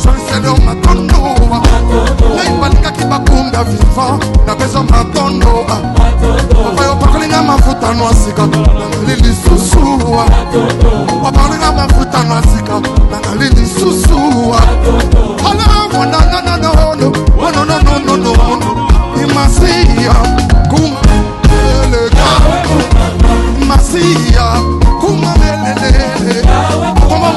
Jean-Seigneur Matondo Naïbalinga qui bakunda vivant Na besoin Matondo Papa yo parlinga mafuta noasika Nangalili susua Waparlinga mafuta noasika Nangalili susua Hala no Imasia Kuma Elega Masia Kuma Melele Kuma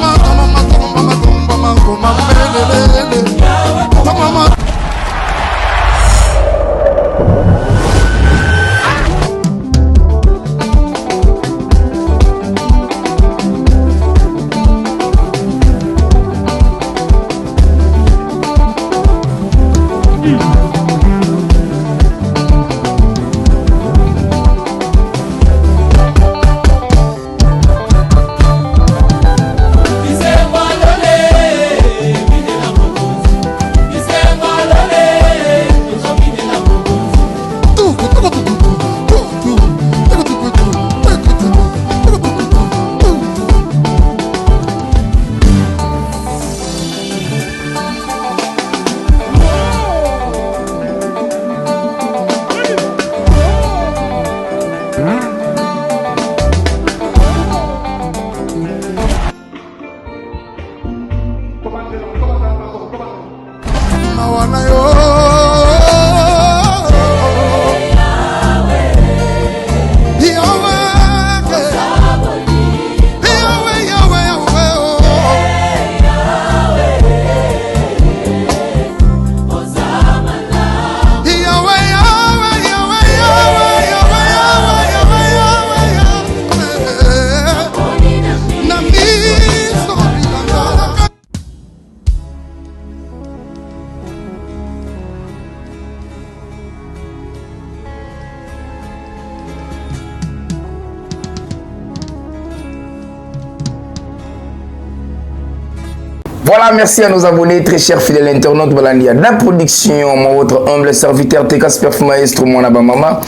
Voilà, merci à nos abonnés, très chers fidèles internautes. Voilà, la production, votre humble serviteur Casper Maestro, mon abamama.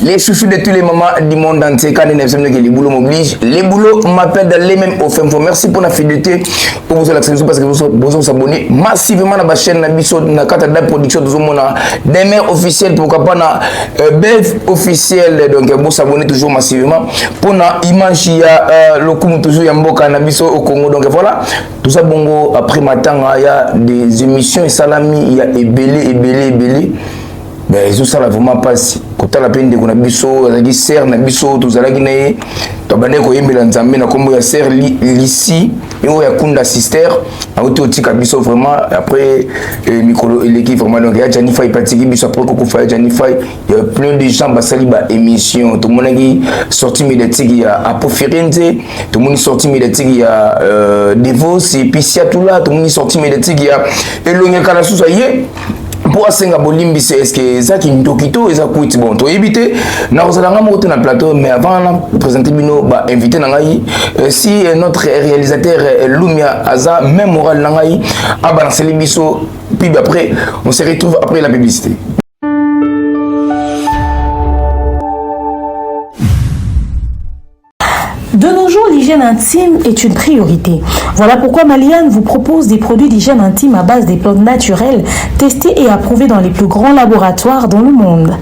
Les chouchous de tous les mamans du monde entier, quand les boulots m'obligent, les boulots m'appellent les mêmes au fin. Merci pour la fidélité, pour vous l'accepter parce que vous abonnez massivement à la chaîne, la carte de production de des mails officiels, pourquoi pas na belle officielle, donc vous abonnez toujours massivement pour na image il y a le coup toujours yamboka na biso au Congo, donc voilà tout ça bongo après matin il y a des émissions et salami il y a ébélé mais tout ça là vraiment passe quand la peine de qu'on a biso la serre na biso tout ça là qui n'est to bane ko yembela nzambe na kombo ya serre ici et on ya kunda sister a otika biso vraiment après micro l'équipe vraiment donc ya Janify patiki biso après ko fa Janify il y a plein de gens basali ba émission tout le monde qui sorti médiatique il y a Apofirenze tout le monde sorti médiatique il y a Devos et puis Siatula tout le monde sorti médiatique il y a Elonga Kalasu ça y est pour asenga bolimbi c'est est-ce que ça qui ndokito et ça coûte bon to éviter na ozalanga moto na plateau mais avant de présenter bino ba invité na ngai si notre réalisateur Lumia Aza même moral na ngai a balancer les biso puis après on se retrouve après la publicité. De nos jours, l'hygiène intime est une priorité. Voilà pourquoi Maliane vous propose des produits d'hygiène intime à base des plantes naturelles testés et approuvés dans les plus grands laboratoires dans le monde.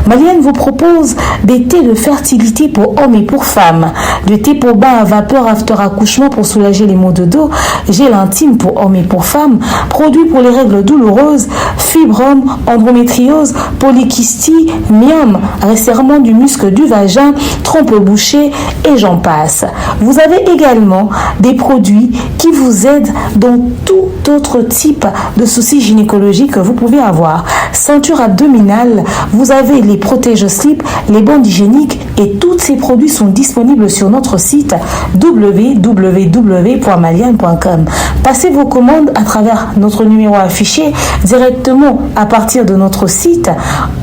Maliane vous propose des thés de fertilité pour hommes et pour femmes, des thés pour bain à vapeur after accouchement pour soulager les maux de dos, gel intime pour hommes et pour femmes, produits pour les règles douloureuses, fibrome, endométriose, polykystie, myome, resserrement du muscle du vagin, trompe bouchée et j'en passe. Vous avez également des produits qui vous aident dans tout autre type de soucis gynécologiques que vous pouvez avoir. Ceinture abdominale, vous avez les protège-slip, les bandes hygiéniques et tous ces produits sont disponibles sur notre site www.maliane.com. Passez vos commandes à travers notre numéro affiché directement à partir de notre site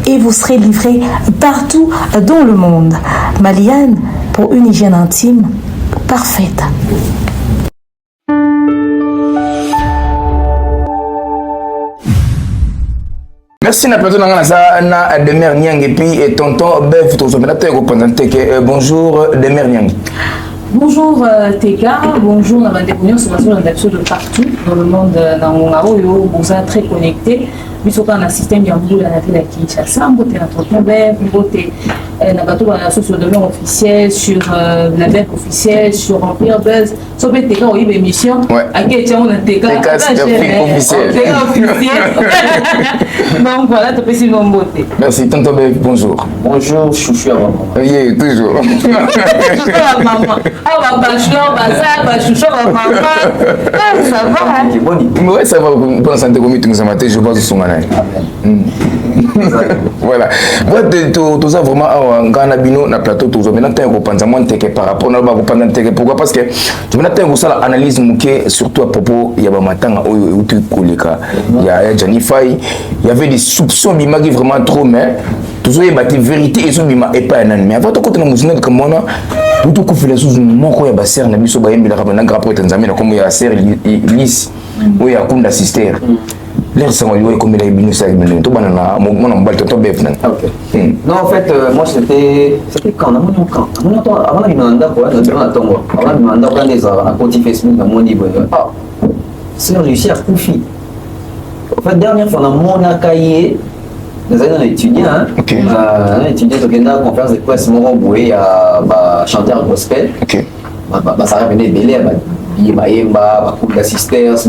et vous serez livré partout dans le monde. Maliane pour une hygiène intime parfaite. Merci na plateau na Demer Niang et puis tonton Bev to so bonjour Demer Niang. Bonjour Teka, bonjour Nabandekounia, c'est une de partout dans le monde, dans mon aroyo, vous êtes très connectés. Mais surtout dans un système qui a beaucoup d'analyse à Kinshasa, beauté notre web, beauté sur le domaine officiel, sur la web officielle, sur Remplir Buzz, sur les Teka, oui, émission. À quel on a Teka officiel. Donc voilà, tu peux essayer mon beauté. Merci, tonton Bev, bonjour. Bonjour, chouchou à maman. Oui, toujours. Chouchou à maman. Ah, bah, bachelor, bah, chouchou à maman. Ça va, hein? Oui, ça va. Pour la santé, comme tu nous as maté, je vois son manège. Voilà. Moi, tout ça vraiment, quand on a bino na plateau, tout ça, maintenant, tu as un peu par rapport à la pourquoi? Parce que tu as une analyse surtout à propos, il y a un matin où tu il y a Johnny Fay, il y avait des soupçons qui vraiment trop, mais tout ça, il y a des vérités et ça, il pas un an. Mais avant, tu as une comme moi, tout coup fait sous mon coin ba serre na biso ba yembela ka na grapo Tanzania comme ya serre lisse ou ya comme d'assister l'air ça lui comme il a binu ça binu to banana mon mbal to bef nan. Non en fait moi c'était quand avant la binanda quoi dans la tongo avant la binanda quand les à compte Facebook dans mon niveau c'est réussi à Koufi en fait dernière fois dans mon cahier les années étudiants, étudiant donc dans la conférence de presse Moron Boué à chanteur gospel. OK. Ça revenait belé Yemba, couple d'assistance,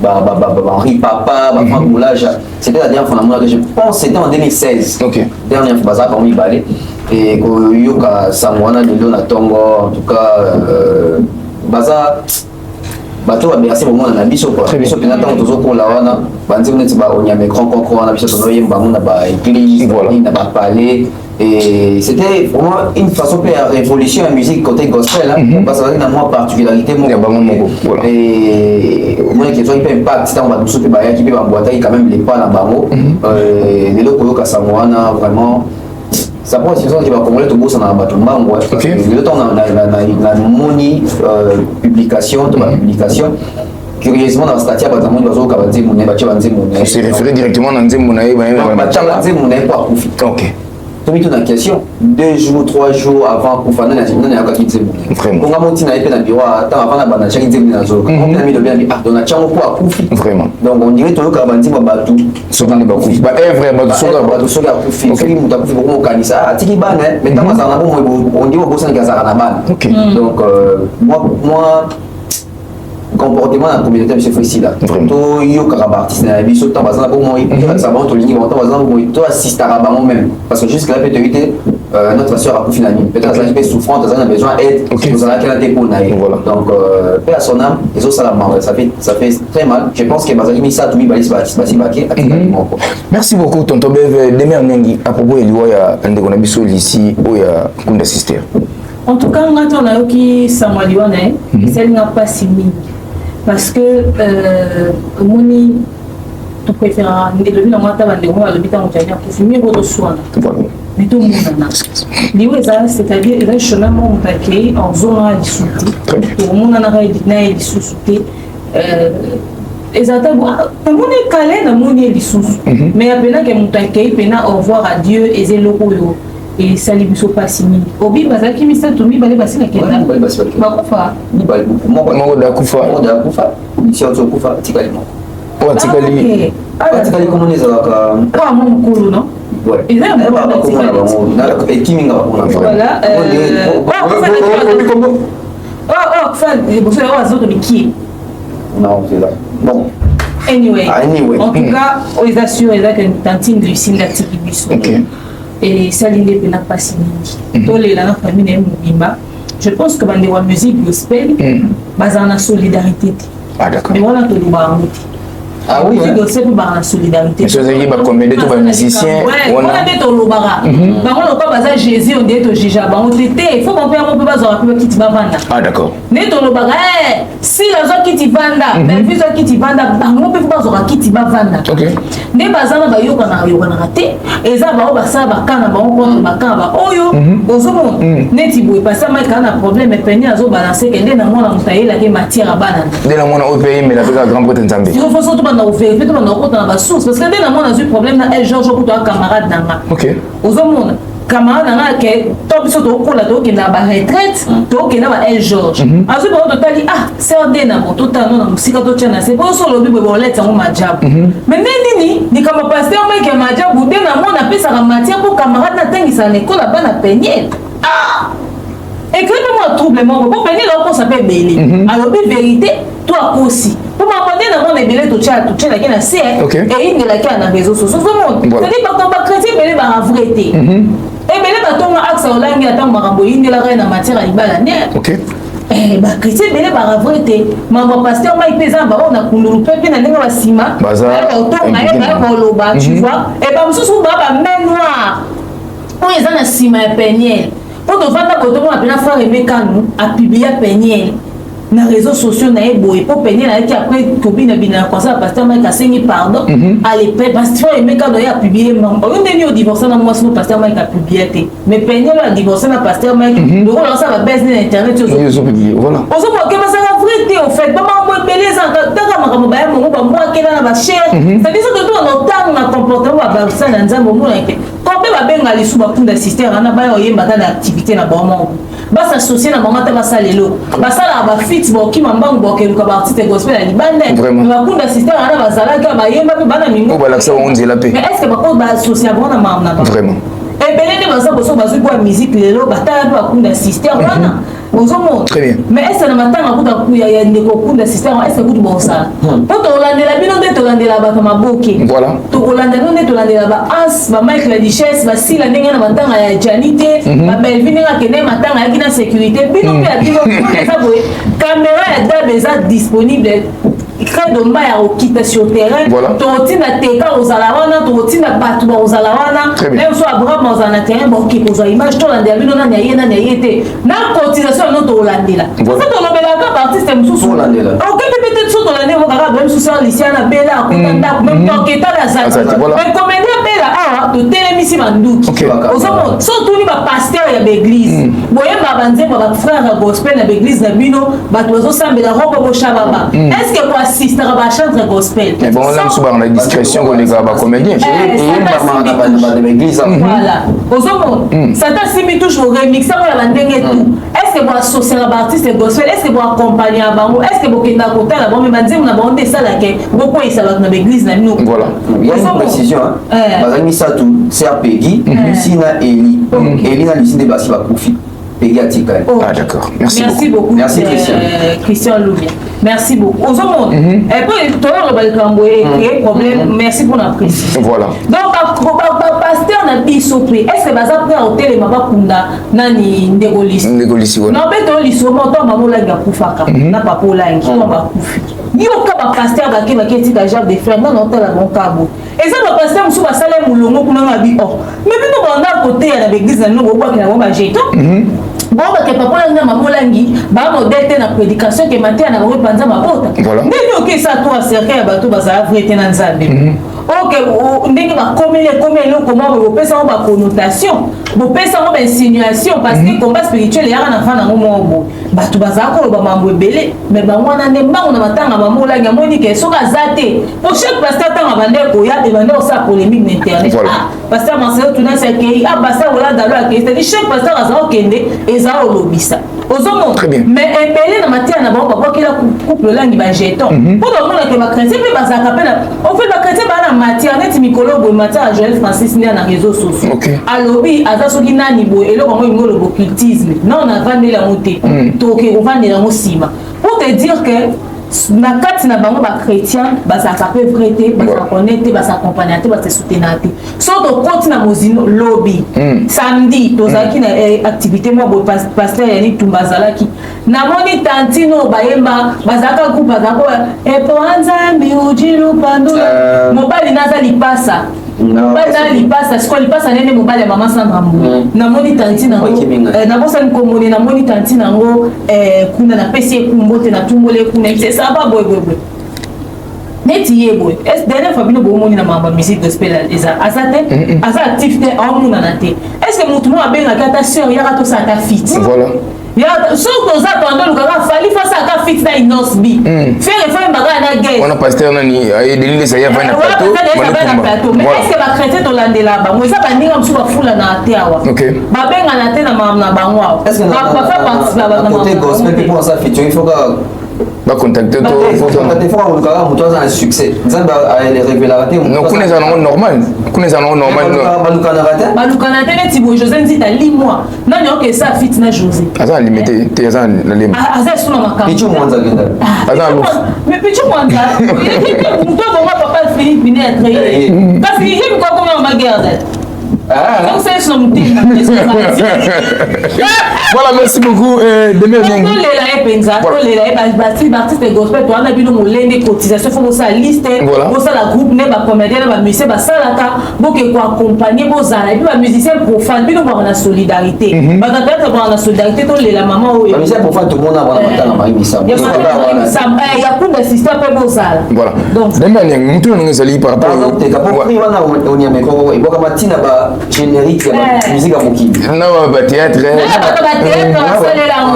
Henri Papa, Franck Moulage. C'était la dernière fois que je pense c'était en 2016. OK. Dernière fois ça parmi balé et Yoka Samwana de Dona Tongo en tout cas baza bato ba merci vraiment na biso quoi biso pena tant tozo ko la wana banzi neti ba onyame grand concours na biso tono yemba mona ba église na ba palais et c'était vraiment une façon de révolution la musique côté gospel hein parce que na moi particularité mon et moi qui soit impact c'est on va tous ba ya qui ba boîte quand même les pas na bango les locaux ka samwana vraiment ça prend une situation qui va cumuler tout ça dans la bâton mango le temps la moni publication de la publication curieusement dans la statue par exemple nous avons dit mon on s'est référé directement dans Nzemuna pour Koufi. OK. Tout une question 2 jours 3 jours avant Koufana na Nzemuna ya Koufi. Pour monter na épée na bureau attends avant la bana chaque Nzemuna na zo. On a mis le bien dans la chambre pour Koufi. Vraiment. Donc on dirait tout ka bandi ba tout sur dans les Koufi. Ba vrai ba sur la Koufi. Koufi muta Koufi beaucoup kanisa atiki bana mais tant ça na on dit au boss na za na bana. Donc moi comportement dans la communauté de ce ici là to yo karaba artiste na biso temps bazana pour moi ça va to ligne temps bazana pour to assiste à rabat même parce que jusque là peut-être notre sœur a fini peut-être ça peut souffrante ça a besoin d'aide vous allez qu'elle a des pour naï donc paix à son âme les autres ça fait très mal je pense que bazali ça tout balis baké merci beaucoup tonton Bev demain ngi à propos de ya ndeko na biso ici ou ya comme d'assister en tout cas on a qui samaliwana c'est n'a pas si mingi parce que moni tu préfères le na mata bande ko le bitan mutanya ko fimi ko soana mais tout monde liwe ça c'est-à-dire il a chemin mon paquet en zone dissouté pour mon na na dissouté exactement mon est calé na mon est dissouté mais appena que mon paquet pena au revoir à Dieu et zeloko yo et ça lui biso pas simi obi bazaki mi sato mi balé basina kenda bakufa mo da kufa si on se kufa tikali mo tikali comment les avaka quoi mon kulu non ouais il a pas et kimi nga on voilà fan vous savez oiseau de qui non c'est là bon anyway en tout cas on les assure là que tantine de singa tiki biso et ça l'idée n'a pas si tous les la famille mobimba je pense que dans la musique gospel basée en solidarité d'accord mais voilà tout le monde ah oui c'est pour la solidarité je sais pas combien de tout musiciens on a des tolobara par contre pas basé Jésus on dit to jija ba on tété il faut qu'on peut pas bazora pe qui tibavanda d'accord né tolobara si la zo qui tibanda mais vu zo qui tibanda bango pe bazora qui tibavanda OK né bazana ba yoka na raté et ça ba basa ba kana ba on contre ba kana ba oyo ozomo né tiboy passer mai kana problème mais peni azo balancer que ndé na mona mutaela ke matière à banane ndé na mona au pays mais la plus grande potentialité il faut surtout na vérifier tout na ko na ba source parce que ndé na mona a eu problème na El Georges ko to camarade nanga OK ozomona camarade nanga ke to biso to kola to ke na ba retraite to ke na ba El George azu ba to tali CRD na moto tano na musika to tchana c'est pour solo bibo ba leta ngo majabu mais nini ni kama pasteur mai ke majabu de na mona pesa ka matière pour camarade na tengisa l'école bana peigner et que moi troublement pour peigner là pour ça peut belé alors la vérité toi aussi pour m'apporter na mon belé to tcha la qui na c'est et une de la qui na réseaux sociaux tout le monde c'est pas comme pas chrétien belé ba vérité et belé ba tonga axe olangi ata makambo inde la reine na matière à ibala ne OK ba chrétien belé ba vérité mama pasteur mai pesa ba on a kundulu pepe na ndenge ba sima ba tonga ba loba tu vois et ba mususu ba main noire on est dans la sima peigner pour te vendre quand on appelle frère Emekanu a publié Peniel na réseaux sociaux na eboye pour Peniel avec après copine bina comme ça pasteur Mike a signé pardon à l'époque pasteur Emekanu a publié on est venu au divorce na moi sinon pasteur Mike a publié mais Peniel a divorcé na pasteur Mike le rôle ça va baisser sur internet ils ont publié voilà on se voit que ça la vérité au fait pas moi beleza taka makambo ba mo ba moi kena na ba cher c'est dire que tout on entend na comportement ba ça na nzambo mo na ke quand ba benga lisu ba punda sister ana ba yo yemba na activité na ba mo ba s'associer na mama ta ba salelo ba sala ba fit bo ki mambangu bo ke ka ba artiste gospel na libanda ba punda sister ana ba zala ka ba yemba pe bana mingo ba la ça on dit la paix mais est-ce que ba ko ba associer bona mama na ba vraiment et belé de baza boso bazu kwa musique lelo ba ta ba punda sister wana très bien mais est-ce que na matanga kuta kuya ya ndeko kunda sister est-ce que kutu bonsa po to landela bino de to landela ba kama boke voilà to landela no de to landela ba as ba Mike la Duchesse ba sila ndenge na matanga ya Janité ba Belvine nga kene matanga ya kina sécurité bino pe ya bino ça boye caméra ya dabeza disponible credo mbaya okita sur terrain totina teka ozala wana totina batu ba ozala wana même so Abraham ozala terrain ba ki kozwa image to landela bino na yete na cotisation no to landela ça to lobela ka artiste mususu landela ok peut-être so to landela mo kaka même sous Luciana Bella akotanda même to keta la za mais comédien Bella ah to telemisi banduki ozomo so tuni ba pasteur ya l'église boye ba banze ba frère gospel na l'église na bino ba to zo sambela robo bo shababa est-ce que quoi assister à la chantre gospel mais bon là nous sommes en discrétion qu'on est gars comédien de l'église voilà ozomo ça t'a simi toujours remix ça la ndenge tout est-ce que vous associer à l'artiste gospel est-ce que vous accompagner à bango est-ce que vous kenda côté là bon mais manzemu na bonde ça là que beaucoup ça va dans l'église na nous voilà il y a une précision bazali ça tout c'est à Peggy Lucina Eli Eli na Lucine basi ba profit Peggy atika ah d'accord merci beaucoup merci Christian Loubia merci beaucoup aux hommes et puis toi le balcamboué problème merci pour la précision voilà donc pasteur na bisopé est-ce que baza prêt à hôtel mama kunda nani ndegolisi non mais to liso mo to mamu la ga kufaka na papa olangi to ba kufi yo ka ba pasteur ba ke tika genre de frère non to la bon kabo et ça le pasteur musu ba sala mulongo kuna ngabi oh mais bino ba na côté ya l'église na no bo ba na jeto bon ba ke papa olangi mamu olangi ba modèle te na prédication ke matin na ba panza mabota ndeni ok ça toi cercle ya bato bazala vérité na nzambe ok ndenge bakomeli eloko moko bopesa ngo baconnotation bopesa ngo bainsinuation parce que combat spirituel eyaka na fa nango moko bato bazala koloba mambo ebele mais bango wana nde mbango na matanga mama olangi amoni ke soki aza te po chaque pasteur ntango bandeko oya ebande osala polémique na internet pasteur marcelo tunasi akei pasteur oladalo akei c'est-à-dire chaque pasteur azala okende ezala olobisa ozomona mais ebele na matière na bango babwakela couple olangi bajeton mpo tomonake bachrétien mpe bazalaka mpe en fait bachrétien baa na matière neti mikolo boye matière ya Joël Francis nde na réseaux sociaux alobi aza soki nani boye eloko yango elingi olobo occultisme non navandeli yango te toke kovandela yango nsima pour te dire que na kati na bango bachrétien bazalaka mpe vrai te bazakone te basakompagne te basesoutenir te so tokoti na mozino lobi samedi tozalaki na activité mwa boye pasteur yani tumba azalaki namoni tantino bayemba bazalaka groupe bazalako epo nzambi ujilu pandula mobali naza lipasa mobali na lipasa siko lipasa nene mobali ya mama sangambo namoni tanti nango nabosani komoni namoni tanti nango kuna napesi ekumbo te natumboli ekuna c'est ça ba boy neti ye boy est dernière fois bino bomoni na mamba musique gospel eza azate aza actif te amuna na te est-ce que mutu mo abenga kata sœur yaka to sa ta fit voilà Surtout ça, pendant le cas, il faut ça qu'à fixer une noce bi. Faire les femmes bagarre à la guerre. On a pasteur nani, il délire ça y a pas un plateau. Mais est-ce que la chrétien to lande là-bas? Moi ça pas dire comme sur la foule na teawa. OK. Ba benga na te na bangwa. Est-ce que ba faire participer à côté gospel pour ça feature il faut que va contacter toi contacter fois on va montrer un succès nzambe les révélations non connais ça normal balukana te neti boy José nzita limwa nani oke ça fit na José aza limité te aza na limite aza suna makambo pichu mwanza genda aza lo mais pichu mwanza mto bonga papa Philippe ni être parce que il ko comment ma guerre donc c'est son motif. Voilà, merci beaucoup. Demain, artiste gospel, toi, on a vu nos molènes cotisations, il faut ça liste, pour ça la groupe, ne va comédien, va musicien, va salata, pour que quoi accompagner vos arts, et puis va musicien profane, puis nous voir la solidarité. Bah peut-être voir la solidarité, toi la maman ou musicien profane, tout le monde a la maman il y a plus d'assistants pour vos arts. Voilà. Donc demain, nous tous nous allons par rapport. On y a mes corps, et bon matina ba générique la musique à Moki. Non, bah théâtre.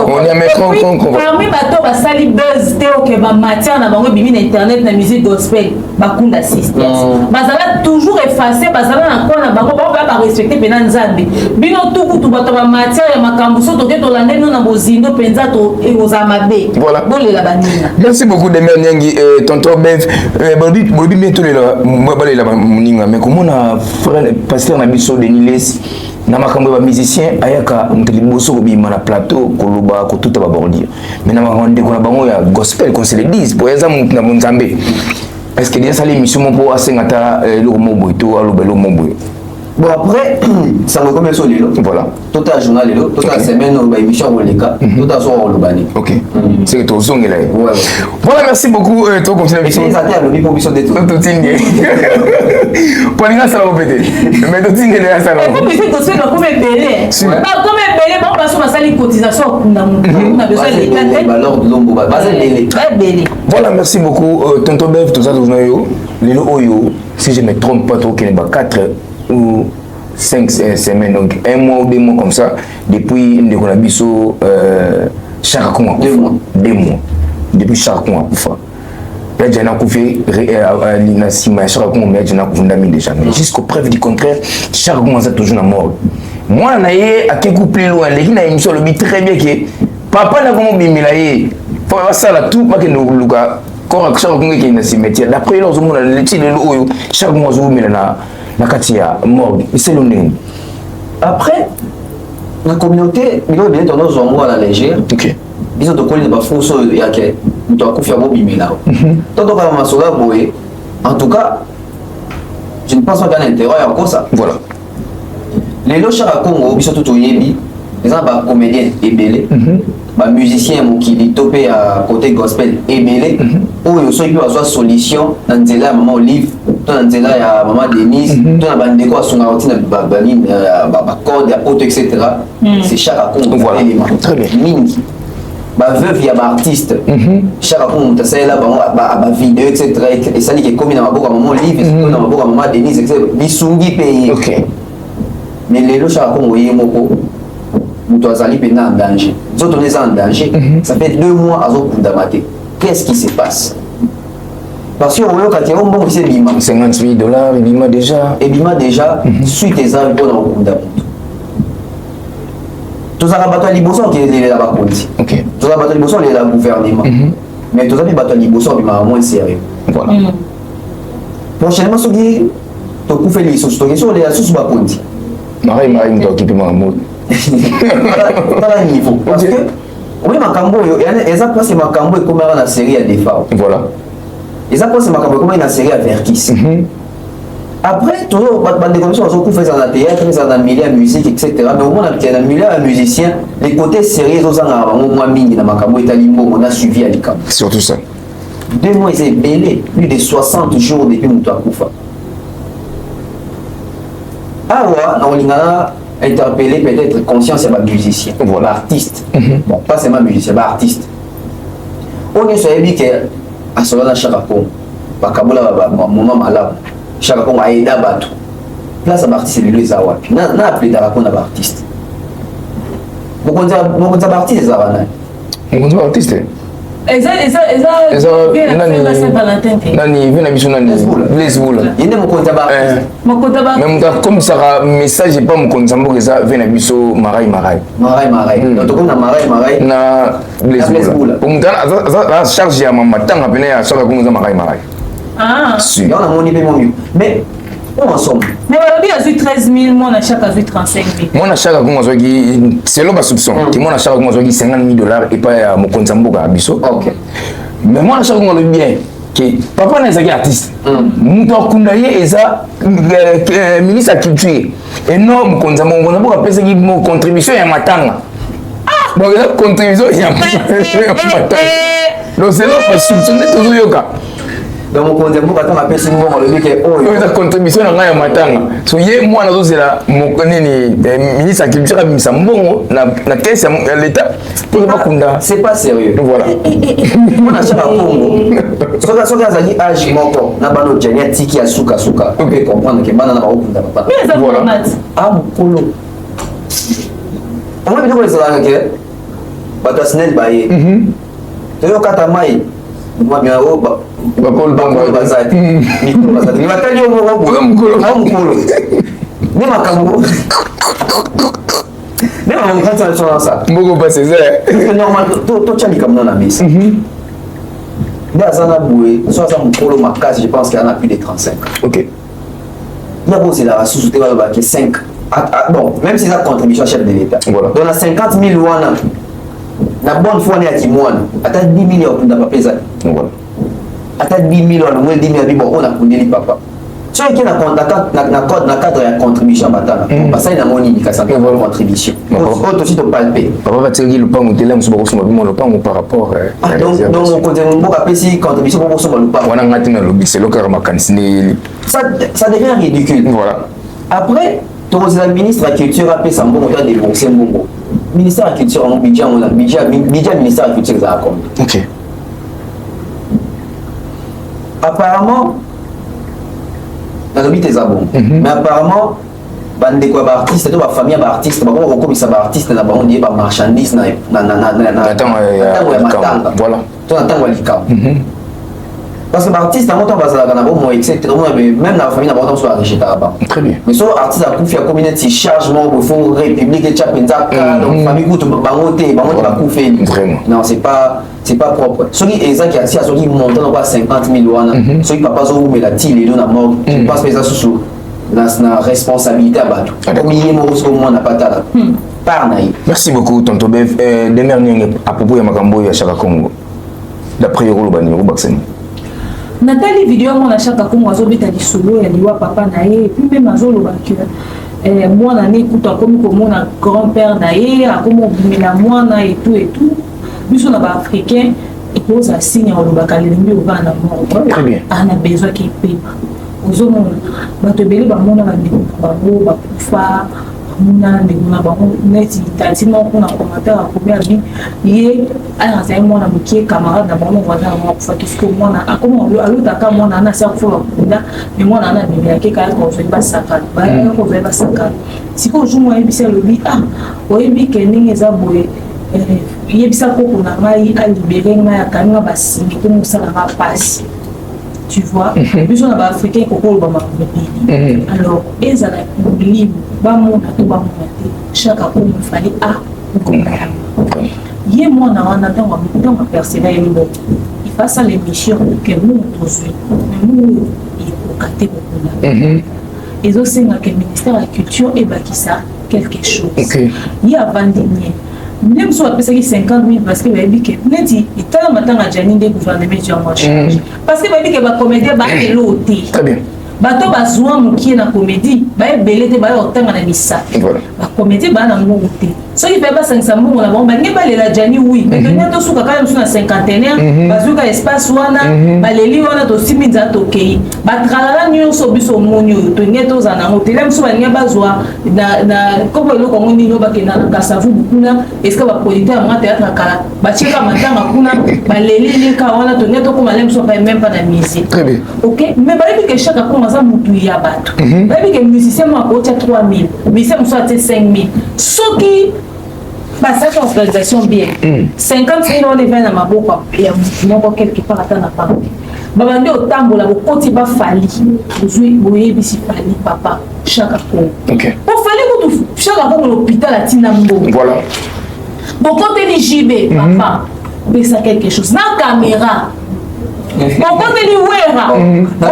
On y a mes corps. Parmi bateau ba sali buzz théo que ba matière na bango bibi na internet na musique gospel ba kunda assistance. Bazala toujours effacé, bazala na quoi na bango ba respecter pena nzambe. Bino tout tout bato ba matière ya makambo so to ke to lande no na bozindo penza to e ozamabe. Voilà. Bolé la banina. Merci beaucoup de Nyangi tonton Bev. Bobi bientôt la muninga mais comment na frère pasteur na biso de Niles na makambo ba musicien ayaka mteliboso ko bima na plateau ko loba ko tuta ba bordir mais na makonde ko na bango ya gospel qu'on se le dise pour exemple na Nzambe est-ce que déjà ça l'émission mon pour asengata le mobo to aloba le mobo. Bon après ça me commence au lilo voilà tout un journal lilo toute la semaine ba émission oleka tout un soir olobani. OK c'est que to zongela ouais voilà merci beaucoup to continuer avec ça ça le bipo biso de tout tingue pour les ça va péter mais to tingue là ça va comme c'est que c'est comme belé comme belé bon parce que ça les cotisations on a besoin de alors de l'ombo base belé. Voilà merci beaucoup tonton Bev tout ça tout yo lilo oyo si je me trompe pas trop qu'il y a 4 ou 5 semaines, donc un mois ou 2 mois comme ça, depuis Ndekonabiso, chaque mois. 2 mois. 2 mois. Depuis chaque mois, pour faire. Là, j'ai coupé l'inasima, chaque mois, mais j'ai coupé déjà. Mais jusqu'au preuve du contraire, chaque mois, c'est toujours la mort. Moi, je suis plus loin. Les gens ont le très bien que papa n'a pas mis il faut ça là tout, pas que nous, chaque mois, qui est dans ce métier. D'après, chaque mois, je suis Nakatia mort c'est le nom après la communauté il a bien tendance à voir à la légère. OK ils ont de coller des faux so yake muto akufia bo bimela toto kama masoga boye en tout cas je ne pense pas qu'il y a un intérêt à ça voilà les lochars à Congo biso tout yebi les gens ba comédien ebelé ba musicien mokili topé à côté gospel ebelé oyo so ipi bazwa solution na nzela ya maman Olive to na nzela ya maman Denise to na bandeko asunga rotina banine ba code ya auto etc. c'est chaque Congo voilà très bien mingi ba veuve ya ba artiste chaque Congo tasela ba vidéo etc. et ça dit que comme na maboka maman Olive to na maboka maman Denise etc. bisungi pays OK mais les lochars à Congo yemoko muto azali pena en danger zoto neza en danger ça fait 2 mois à Zokundamate. Qu'est-ce qui se passe? Parce que quand tu es bon, c'est bima. $50 et bima déjà. Et bima déjà, suite des arbres pour dans le tout ça va battre les bossons qui est là-bas. OK. Tout ça va battre les bossons qui est là gouvernement. Mais tout ça va battre les bossons qui est moins sérieux. Voilà. Prochainement, ce qui tu peux faire les sous, tu peux les sous bas ponti. Marie doit occuper ma mode. Dans le niveau. Parce que oui, makambo exactement c'est makambo comme dans la série à défaut. Voilà. Exactement c'est makambo comme dans la série à Verkis. Après toujours bande de commissions on fait dans le théâtre, dans le milieu de musique etc. Mais au moins dans le milieu de musicien, les côtés sérieux aux angara moins mini dans makambo italimbo on a suivi à l'ICAM. Surtout ça. 2 mois c'est belé, plus de 60 jours depuis Moutou Akoufa. Ah ouais, on a interpellé peut-être conscience à ma musicien, voilà, artiste. Bon, pas seulement musicien, mais artiste. On est sur les que à ce moment-là, Chakakon, Bakaboula, moment malade, Chakakon a aidé à battre. Place à l'artiste, c'est le Zawapi. N'a appelé Darakon à l'artiste. mokonzi artiste eza wana mokonzi artiste nani vi na biso nani Blaise Bula yende mokonzi artiste mais moto akomisaka message epa mokonzi ya mboka eza vi na biso marai tokona marai na Blaise Bula moto aza charge ya mama tanga pene ya soka komo eza marai yo namoni mpe momio mais on ensemble mais balobi azwi 13 000 mwana chaque azwi 35 000 mwana chaque akongo azwaki selon basoupçon ti mwana chaque akongo azwaki 50 000 $ epai ya mokonzi ya mboka ya biso mais mwana chaque akongo alobi bien ke papa na ezalaki artiste moto akunda ye eza ministre ya culture eno mokonzi ya mboka apesaki contribution ya matanga donc eza contribution ya matanga donc selon basoupçon nde tozoyoka donc mokonzi mboka ata mapesi mbongo alobi ke oyo eza contribution na ngai ya matanga so ye mwana azozela nini ministre ya culture abimisa mbongo na kese ya l'état mpo bakunda c'est pas sérieux voilà mpona chaka kongo soki azali age moko na bana ojani atiki ya sukasuka ope comprendre ke bana na bakokunda papa mokolo omoi biloko ezalaka ke bato ya snel baye toyokata mai bakolo bazati batali yo mokolo nde makambo nde makambo kati na biso nasa mboko pasi eza normal totya likambo na mesa nde aza na boye so aza mokolo makasi je pense ke ana plus de 35 ok ya bozelaka susu te balobaki 5 bon même si eza contribution chef de l'état donc na 50 000 wana na bonne fois ya kimwana ata 10 000 ya okunda papa ezali ata 10 000 wana mwe 10 000 abi bon ona kundeli papa soki ke na cadre ya contribution batala basali nango nini kasi ake contribution oyo tosi topalpe papa batiaki lopango tele mosu bakosomba bimo lopango par rapport donc mokonzi mboka apesi contribution po kosomba lopango wana ngati na lobi selo kaka makanisi nde eyeli ça devient ridicule voilà après tokozela ministre ya culture apesa mbongo to adébourse mbongo ministère ya culture yango budget yango na budget ya ministère ya culture ezala combien ok apparemment nalobi te eza bon mais apparemment bandeko ya baartiste to bafamille ya baartiste bakoma kokomisa baartiste na bango ndiye bamarchandise na ntango ya matanga to na ntango ya likambo parce que baartiste yango ntango bazalaka na bomo etc même na bafamille na bango ntango so barechetaka bango mais so artiste akufi akomi neti charge moko bo faut république etya mpenza ka donc famille kutu bango te bakufeli non c'est pas propre soki ezaki asi asoki montant na kwa 50 000 wana soki papa azowumela ti lelo na mort je pense mpe eza susu na responsabilité ya bato komi ye moko soki omwana patala par na ye. Merci beaucoup tonton Bev. Dernière à propos ya makambo ya Chaka Congo d'après yokoloba nini kobaksani Nathalie vidéo mon à Chaka Congo azobeta lisolo ya liwa papa na ye et puis même azoloba que mwana ne kuta komi komona grand-père na ye akomo bimela mwana et tout biso na ba africain et pose à signe en lobaka lelimbi ovana moko ana besoin qui pema ozomona bato ebele bamona bandeko bango bakufa muna ndeko na bango neti tati moko na commentaire akomi abi ye azali mwana mokie camarade na bango voisin bango akufa kifika mwana akoma alotaka mwana ana asi akufa bakunda me mwana ana bimeyake kaya kozali basakana bayaka kozali basakana sikoyo jour oyebisi alobi oyebi ke ndenge eza boye yebisa koko na ngai alibere ngai akaninga basingi po mosalanga pasi tu vois biso na baafricain kokoloba makambo ebele alors ezala libre bamona to bamona te chaque akomo fali okomaya ye mwana wana ntango aperceva ye mboko ifasa l'émission ke mungu tozwi me mungu ekoka te kokunda ezosengaka ministère ya culture ebakisa quelque chose ye avandi nie même si on appelle ça 50 000 parce que baby que neti itala matanga jani nde gouvernement tu en charge parce que baby que ba comédien ba eloté très bien bato bazwa mokie na comédie ba ebele te ba otanga na misa ba comédie ba na mbongo te so il fait pas 500 mbongo na bomba nge balela jani oui mais que to suka quand même sur na cinquantenaire bazuka espace wana baleli wana to siminza to kei ba tralala nyonso biso moni to ngeto za na hotel même so ba nge bazwa na kopo eloko ngo nino ba kena na kasavu kuna est ce que ba producteur ma théâtre kala ba cheka matanga kuna baleli leka wana to ngeto ko malem so pas même pas na musique très bien OK mais ba ebi que chaque fois ça mutu ya bato ba ebi que musicien mo akocha 3000 musicien mo so ate 5000 soki Bah, ça, c'est une organisation bien. 50 000 on est venu à ma boca. Il y a mon quelque part à la part. Babandi au tambour, la côté va falli. Vous voyez, ici, falli, papa, chaque fois. Ok. Pour falli, chaque fois, l'hôpital à Tinambo. Voilà. Bon, quand tu es JB, papa, mais ça quelque chose. La caméra. Bon, quand tu es Wera, on a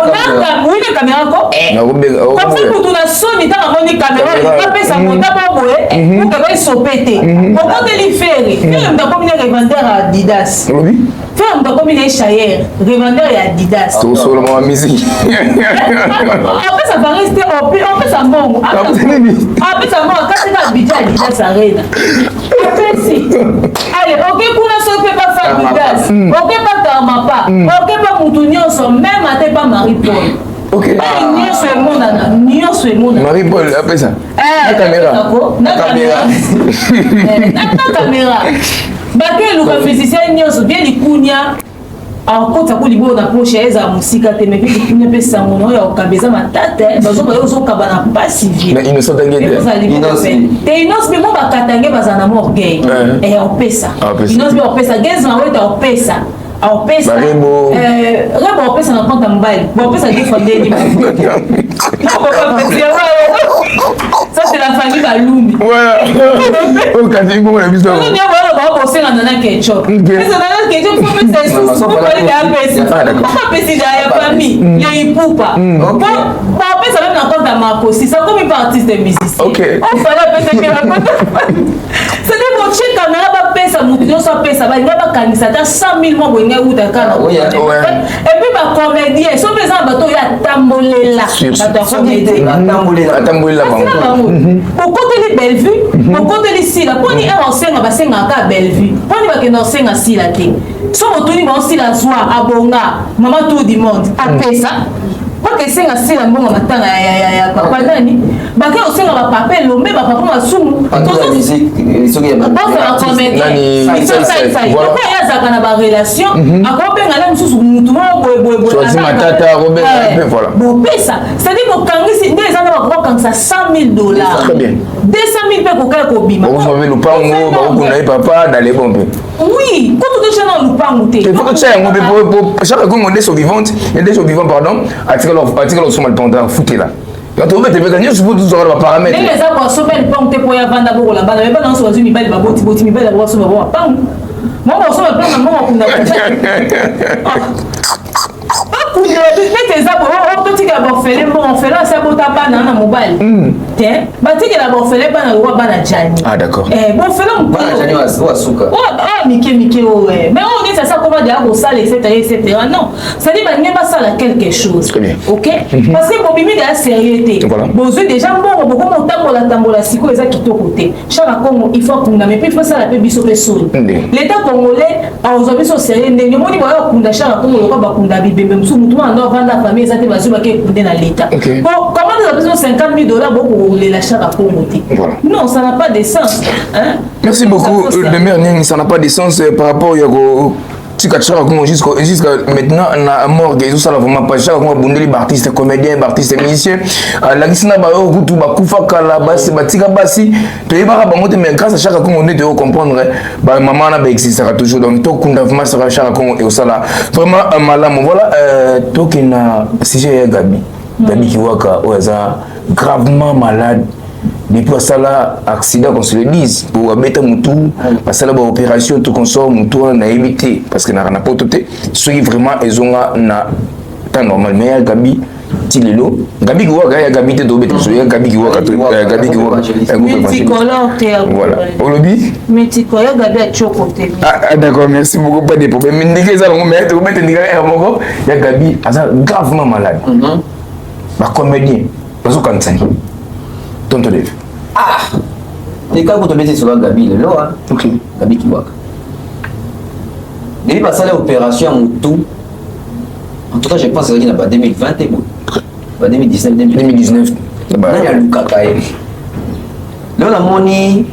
oui, la caméra, quoi. Comme ça, pour la sonne, il y a une caméra, il y a ça, on t'a pas pour qu'elle soit pété. Bon, quand tu es ferré, film de combien de revendeurs à Adidas. Film de combien de chailleurs, revendeurs à Adidas. Tout seulement la musique. Après, ça va rester en paix, après, ça monte. Après, ça monte, quand c'est Abidjan, Adidas, ça règne. Après, si. Allez, ok, pour la sonne, pas faire Adidas. Ok, pas Karmapa. Ok, pas Moutounion, même à tes pas Marie-Paul. Ok. Nion sur le monde. Marie-Paul, après ça. La caméra. La caméra. La caméra. Baké, le physicien, Nion, bien les Kounia. Alors, quand tu as dit que tu as poché à musique, tu as dit que tu as ça, mon nom, tu as dit que tu as dit que pas civil. Mais innocent t'inquiète. T'es innocent, mais moi, je vais t'inquiète parce que je suis orgueil. Et on paie ça. Innocent, on paie ça. Qu'est-ce que on paie ça? On paie ça. Rebo, on paie ça dans le compte en bail. On paie ça des fois des ça, c'est la famille Baloumi. Voilà. Oh, quand tu vois la vision. On va penser à Nana Ketchup. Mais c'est Nana Ketchup, il faut mettre ça sous. Vous pouvez aller à Pourquoi Pessi dans la famille? Il y a une poupa. Bon, après, ça même dans le compte à Marco. C'est ça comme une artiste de musicien. Ok. On fallait appeler ça qui raconte. C'est-à-dire que chez caméra, va payer ça, Moutounion, ça paye ça. Il va pas gagner ça. T'as 100 000 mois, il y a où d'accord. Et puis, ma comédien, si on fait ça, il y a tambolé là. Tambolé là. Pourquoi tu es belle vue? Pourquoi tu es ici là? Pourquoi tu es enseignant à belle vue? Pourquoi tu es enseignant à la télé? Si on est aussi la soie à Bonga, maman tout du monde, à Pessa. Pourquoi tu es enseignant à Bonga matin à papa Nani? Parce que enseignant à papa Lomé, papa m'a soum. La musique, ils sont bien. Pourquoi tu es comédien? Ils sont ça. Pourquoi il y a ça relation? Encore bien, on a sous tout le monde. Choisis ma tata, Robert, voilà. Bon, Pessa. C'est-à-dire que quand les gens vont ça $100 000. Très bien. 200 000 pesos pour quelqu'un qui bima. Vous avez le pain, vous n'avez papa dans les bombes. Oui, quand tu es dans le pain, il faut que tu aies un peu chaque fois qu'on est sur vivante, il y a des choses vivantes, pardon, article sur le pendant, foutez là. Quand on met tes mécanismes, je vous aurez le paramètre. Mais les gens vont sauver le pain, tu peux y avoir d'abord là-bas, mais pas dans ce cas-là, il va boti, mais il va sauver le pain. Moi, on sauve le pain, moi, on a tes arbres, on fait là, c'est pour ta banane à mobile. Tiens, tu la bon fait là, banane Jani. Ah, d'accord. Bon, fait là, Jani ou Asuka. Ah, Mickey, ouais. Mais on dit ça, comment dire au salle, etc. Non, ça dit, il n'y a pas ça là quelque chose. Très bien. Ok? Parce que pour Mimi, il y a la sérieuxité. Bon, déjà, bon, beaucoup mon tambola, siko, les qui côté. Chaque Congo, il faut qu'on a, mais puis il faut ça la paix biso pessoul. L'État congolais, a aujourd'hui son sérieux, il y a qu'on a chaque Congo, le Congo, qu'on a bibé, même sous tout en or, vendre la famille, ça te va sur qui est dans l'État. Bon, comment nous avons besoin de $50 000 pour les lâcher à Congo? Non, ça n'a pas de sens. Merci beaucoup, le maire Nyang, ça n'a pas de sens par rapport à jusqu'à maintenant, on a mort, ils ont ça vraiment pas cher, on a bondé artistes, comédiens, artistes, musiciens. La liste n'a pas eu tout, Bakoufa Kalaba, c'est Batika Bassi. Tu es pas raconté, mais grâce à chaque fois on est de comprendre, maman n'a pas existé toujours. Donc, tout le monde a fait ça, chaque fois et au sala. Vraiment, malam, voilà, tout qui n'a, si j'ai Gabi, Gabi qui voit qu'elle est gravement malade. Depuis ça là accident qu'on se le dise pour mettre Moutou parce que là opération tout consort Moutou on a évité parce que n'a pas tout ceux vraiment ils ont na temps normal mais Gabi Tilelo Gabi qui voit Gabi te dobe tout Gabi qui voit Gabi qui voit multicolore voilà au lobby multicolore Gabi à chocoté ah d'accord merci beaucoup pas de problème mais ndike ça on met tu mettre ndike moko ya Gabi asa gravement malade ba comédien parce que quand Tonto Dave. Ah! Et quand vous mettez sur Gabi, le là, ok. Gabi qui voit. Depuis passer l'opération Moutou, en tout cas, je pense qu'il n'y a pas 2020 et pas 2019. 2019. Il y a Luka Kaye. Là, on a moni.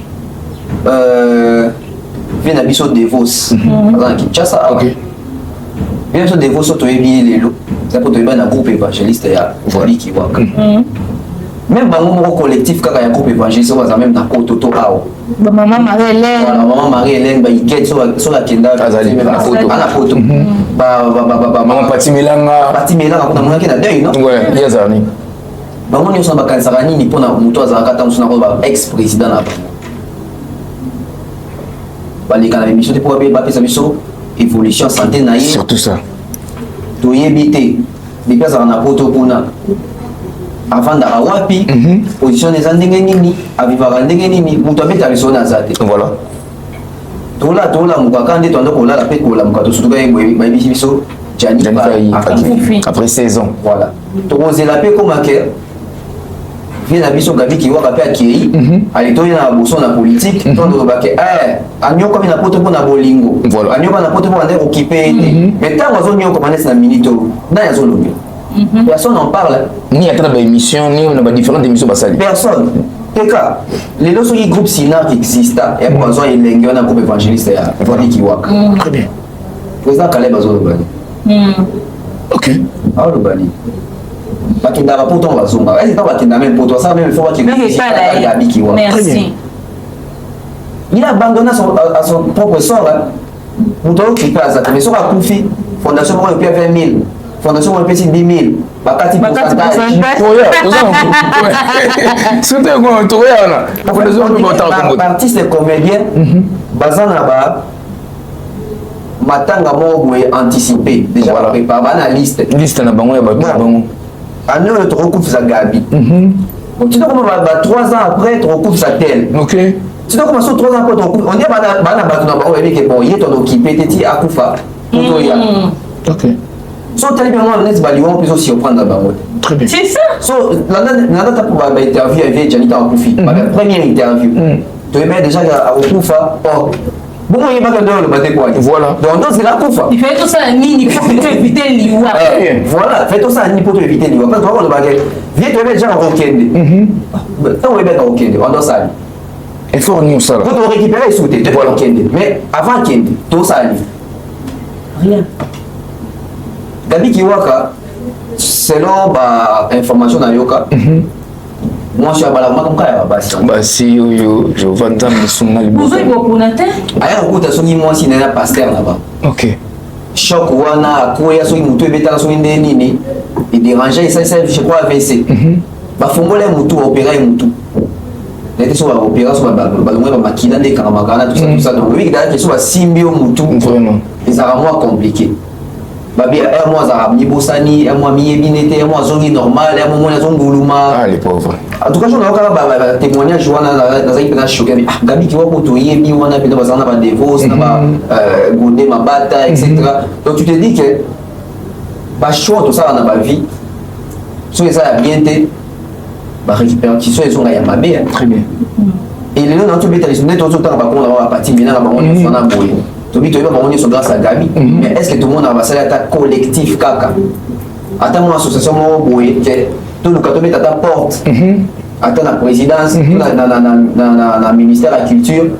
Vient à Bissot Devos. Dans Kinshasa. Ok. Vient à Devos, tu es bien les lots. C'est pour te mettre dans le groupe évangéliste, il y a Gabi qui voit. même bango collectif kaka ya groupe évangéliste baza même na kototo awo maman Marie-Hélène voilà maman Marie-Hélène ba iket so la kenda azali na poto ana poto ba maman Pati Melanga kuna mwana kena deuil non ouais yazani bango nyonso bakanisaka nini mpona moto azalaka ntango sona koba ex président na bango baleka na émission te mpo bapesa biso évolution santé na ye surtout ça toyebi te depuis azala na poto kuna avandaka wapi position eza ndenge nini avivaka ndenge nini moto abetaka biso na aza te voilà tolamuka kaka nde toanda kolala mpe kolamuka tosutuka ye bayebisi biso Jani après 16 ans voilà tokozela mpe komake vie na biso Gabi Kiwaka mpe akei alitoyi na boso na politique tondolobake anyokwami na poto mpo na bolingo anyoka na poto mpo ande okipe ete mais ntango azonyokoma neti na minute oyo nani azolobi personne en parle ni ata na baémission ni na badifférentes émissions basali personne teka lelo soki groupe sinar qui exista ya po azwa elenge wana groupe évangéliste ya Gabi Kiwaka très bien président Caleb azoloba ok azoloba nini bakendaka po ntongo bazonga ese ntango bakenda même poto asala même faut Gabi Kiwaka merci il a abandonné à son propre sort moto oyo kipe aza te mais soki akufi fondation moko epi 20 000 fondation moko epesi 10 000 bakati pourcentage baartiste comédien baza na matanga moko boye anticipé déjà baprépa bana liste na bango ya bato na bango année oyo tokokufisa Gabi titokoma ba 3 ans après tokokufisa tel ok titokoma so 3 ans après tokokufisa on dit bana bato na bango yebike bon ye tono occupé te ti akufa totoya ok so tali bien moi neti baliwa mpe so surprendre bango très bien c'est ça so nanda tapo bainterview avec Janita akufi première interview toyeba déjà akufa bongo yebaka nde oloba te kwaki voilà donc tozela akufa il fait tout ça nini pour éviter liwa voilà fait tosala nini mpo to éviter liwa parce que olobaka vie toyeba déjà kokende ntango oyebaka kokende ondosali effort ni osala po torécupérer esu te toyeba kokende mais avant kende tosali rien Gabi Kiwaka selon information nayoka mwasi abalaka maka ya babasi basi oyo jehova nzambe sunga liboso bozokokuna te aya kokuta soki mwasi na paster na ba ok choc wana akoya soki motu ebetaka soki nde nini edérange esalisa je crois AVC bafongola ye motu baopéra ye motu nete so baopéra so balongwe bamakila nde ekangamaka wana tusa donc oyebi kedalaki so basimbi yo motu ezalaka mwa compliqué babi mo azalaka mibosani mo miyebi nete mo azongi normal mo moni azonguluma les pauvres en tout cas je nayoka témoignage wana nazali mpena choqué Gabi Kiwaka toyebi wana mpena bazala na badevose na bagonde mabata etc donc tu te dis que bachoix tosala na bavie soki eza ya bien te barécupération ezonga ya mabe très bien et lelo na tobeta liso nde tozotanga bakonga bango bapati menanga bango nyonso wana boye toyeba bango nyonso grâce à Gabi mais est ce que tout le monde a basali ata collectif kaka ata mwa association moko boye ke toluka tobeta ata porte ata na présidence na ministère ya culture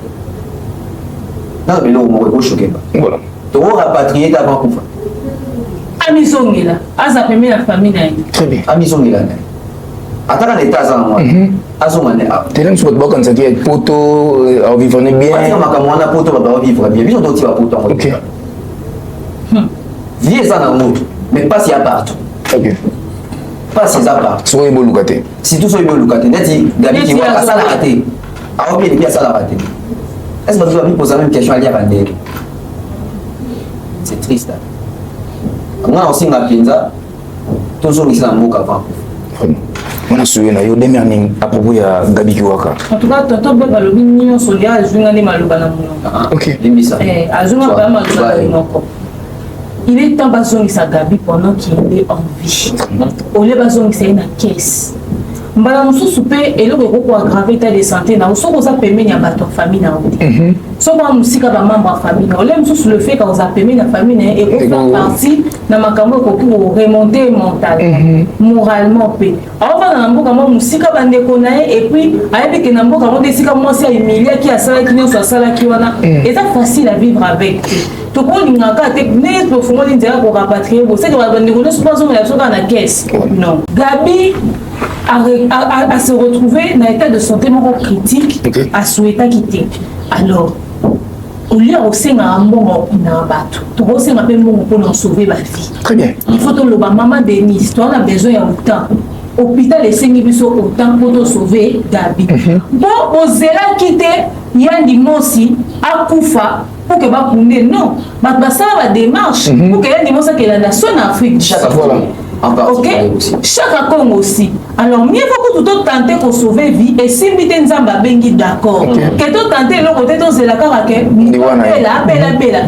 nano beloko moko ekoshoke ba tokorapatrier te avant kufa amizongela aza peme na famille na ye très bien amizongela na ye ataka na eta aza na mwana azonga ne a tele mosu bato bakanisaki poto avivre bien atika makambo wana poto bavivre bien biso toti bapoto yango vie eza na motu mais pasi ya partout pasi eza partout soki eboluka te surtout soki eboluka te neti Gabi Kiwaka asalaka te aobi edepi asalaka te est ce que bato babiposa même question aliaka ndenge c'est triste nga osinga mpenza tozongisa na mboka avant wana suye na yo demere nini à propos ya Gabi Kiwaka en tout cas tonton be balobi nyonso nde azwinga nde maloba na monoko limbisa azwinga mpa maloba na monoko il est temps bazongisa Gabi pendant qu'il est en vie olie bazongisa ye na caisse mbala mosusu mpe eloko ekoko aggrave état de santé na soki oza pembeni ya bato ya famille na yo te soki oa mosika bamembre ya famille na olie mosusu le fait ka oza pembeni ya famille na ye ekofa partie na makambo ekoki koremonte mentalement moralement mpe aofanda na mboka mwa mosika bandeko na ye epuis ayebi ke na mboka mo nde esika mwasi ahumiliaki asalaki nyonso asalaki wana eza facile à vivre avec te tokolingaka te ndenge tofungoli nzela korapatrie boseki bandeko nyonso bazongela biso kaka na caisse non Gabi à se retrouver dans l'état de santé critique, à souhaiter quitter. Alors, au lieu de se faire un bon bateau, tu vas se faire un bon pour sauver ma vie. Très bien. Il faut que le maman Denise, tu as besoin d'autant. Hôpital et 5 000 autant pour sauver Gabi. Bon, on sera quitté, il y a un dimanche à Koufa pour que va couler. Non, mais ça va démarche pour que y ait dimanche que la nation en Afrique. Voilà. Ok, chaque Congo aussi. Alors, mieux vaut que tout tenter pour sauver vie et si vous êtes d'accord. Que tout tenter le côté de la caraque, bella.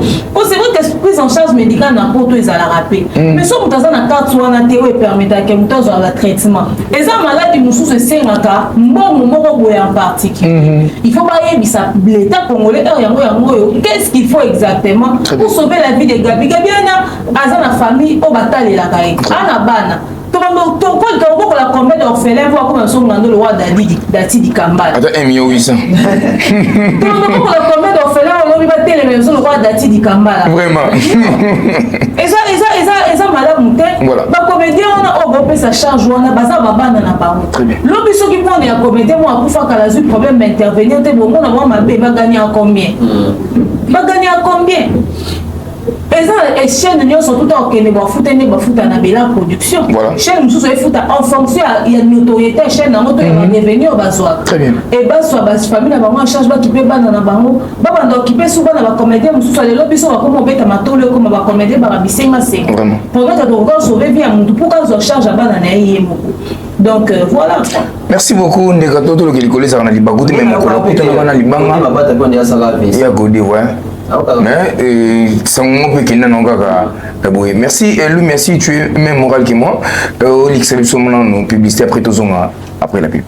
C'est vrai que prise en charge médicale n'importe où ils allaient rappeler. Mais si vous avez une carte ou un théo et permettre que vous ayez un traitement. Et ça, malade, nous sommes ces cas, en particulier. Il faut pas y ça. L'État congolais, qu'est-ce qu'il faut exactement pour sauver la vie de Gabi? Gabi, a famille au bataille la caille. Bana. La combien d'orphelins voir comment sont dans le roi Dati di Kambala. Attends, 1,8 million. La combien d'orphelins on va battre les le roi Dati di Kambala. Vraiment. Et ça madame Mouté. Voilà. Ba comédien on a augmenté sa charge on a baza babana na ba. Très bien. L'homme qui prend les comédien moi pour faire qu'à la problème d'intervenir te bon on a voir ma bébé va gagner à combien? Va gagner à combien? Et chaîne nous sont tout en train de foutre la production. Chaîne nous sont en fonction il y a une notoriété chaîne dans notre revenu au besoin. Très bien. Et bas soit bas famille na bango charge ba qui peut ba na bango ba bando qui peut souvent na ba comédien nous sont les lobby sont comme beta matolo comme ba comédien ba bisenga c'est. Vraiment. Pendant que donc sauver bien monde pour qu'on charge ba na yemo. Donc voilà. Merci beaucoup Ndekato to le coller ça na libagoute même ko la kuta na libanga ba bata bondia sanga vie. Ya godi ouais. Mais ça me fait qu'il n'a pas. Merci, lui, merci, tu es même moral que moi. L'exception maintenant, nous publicité après tous après la pub.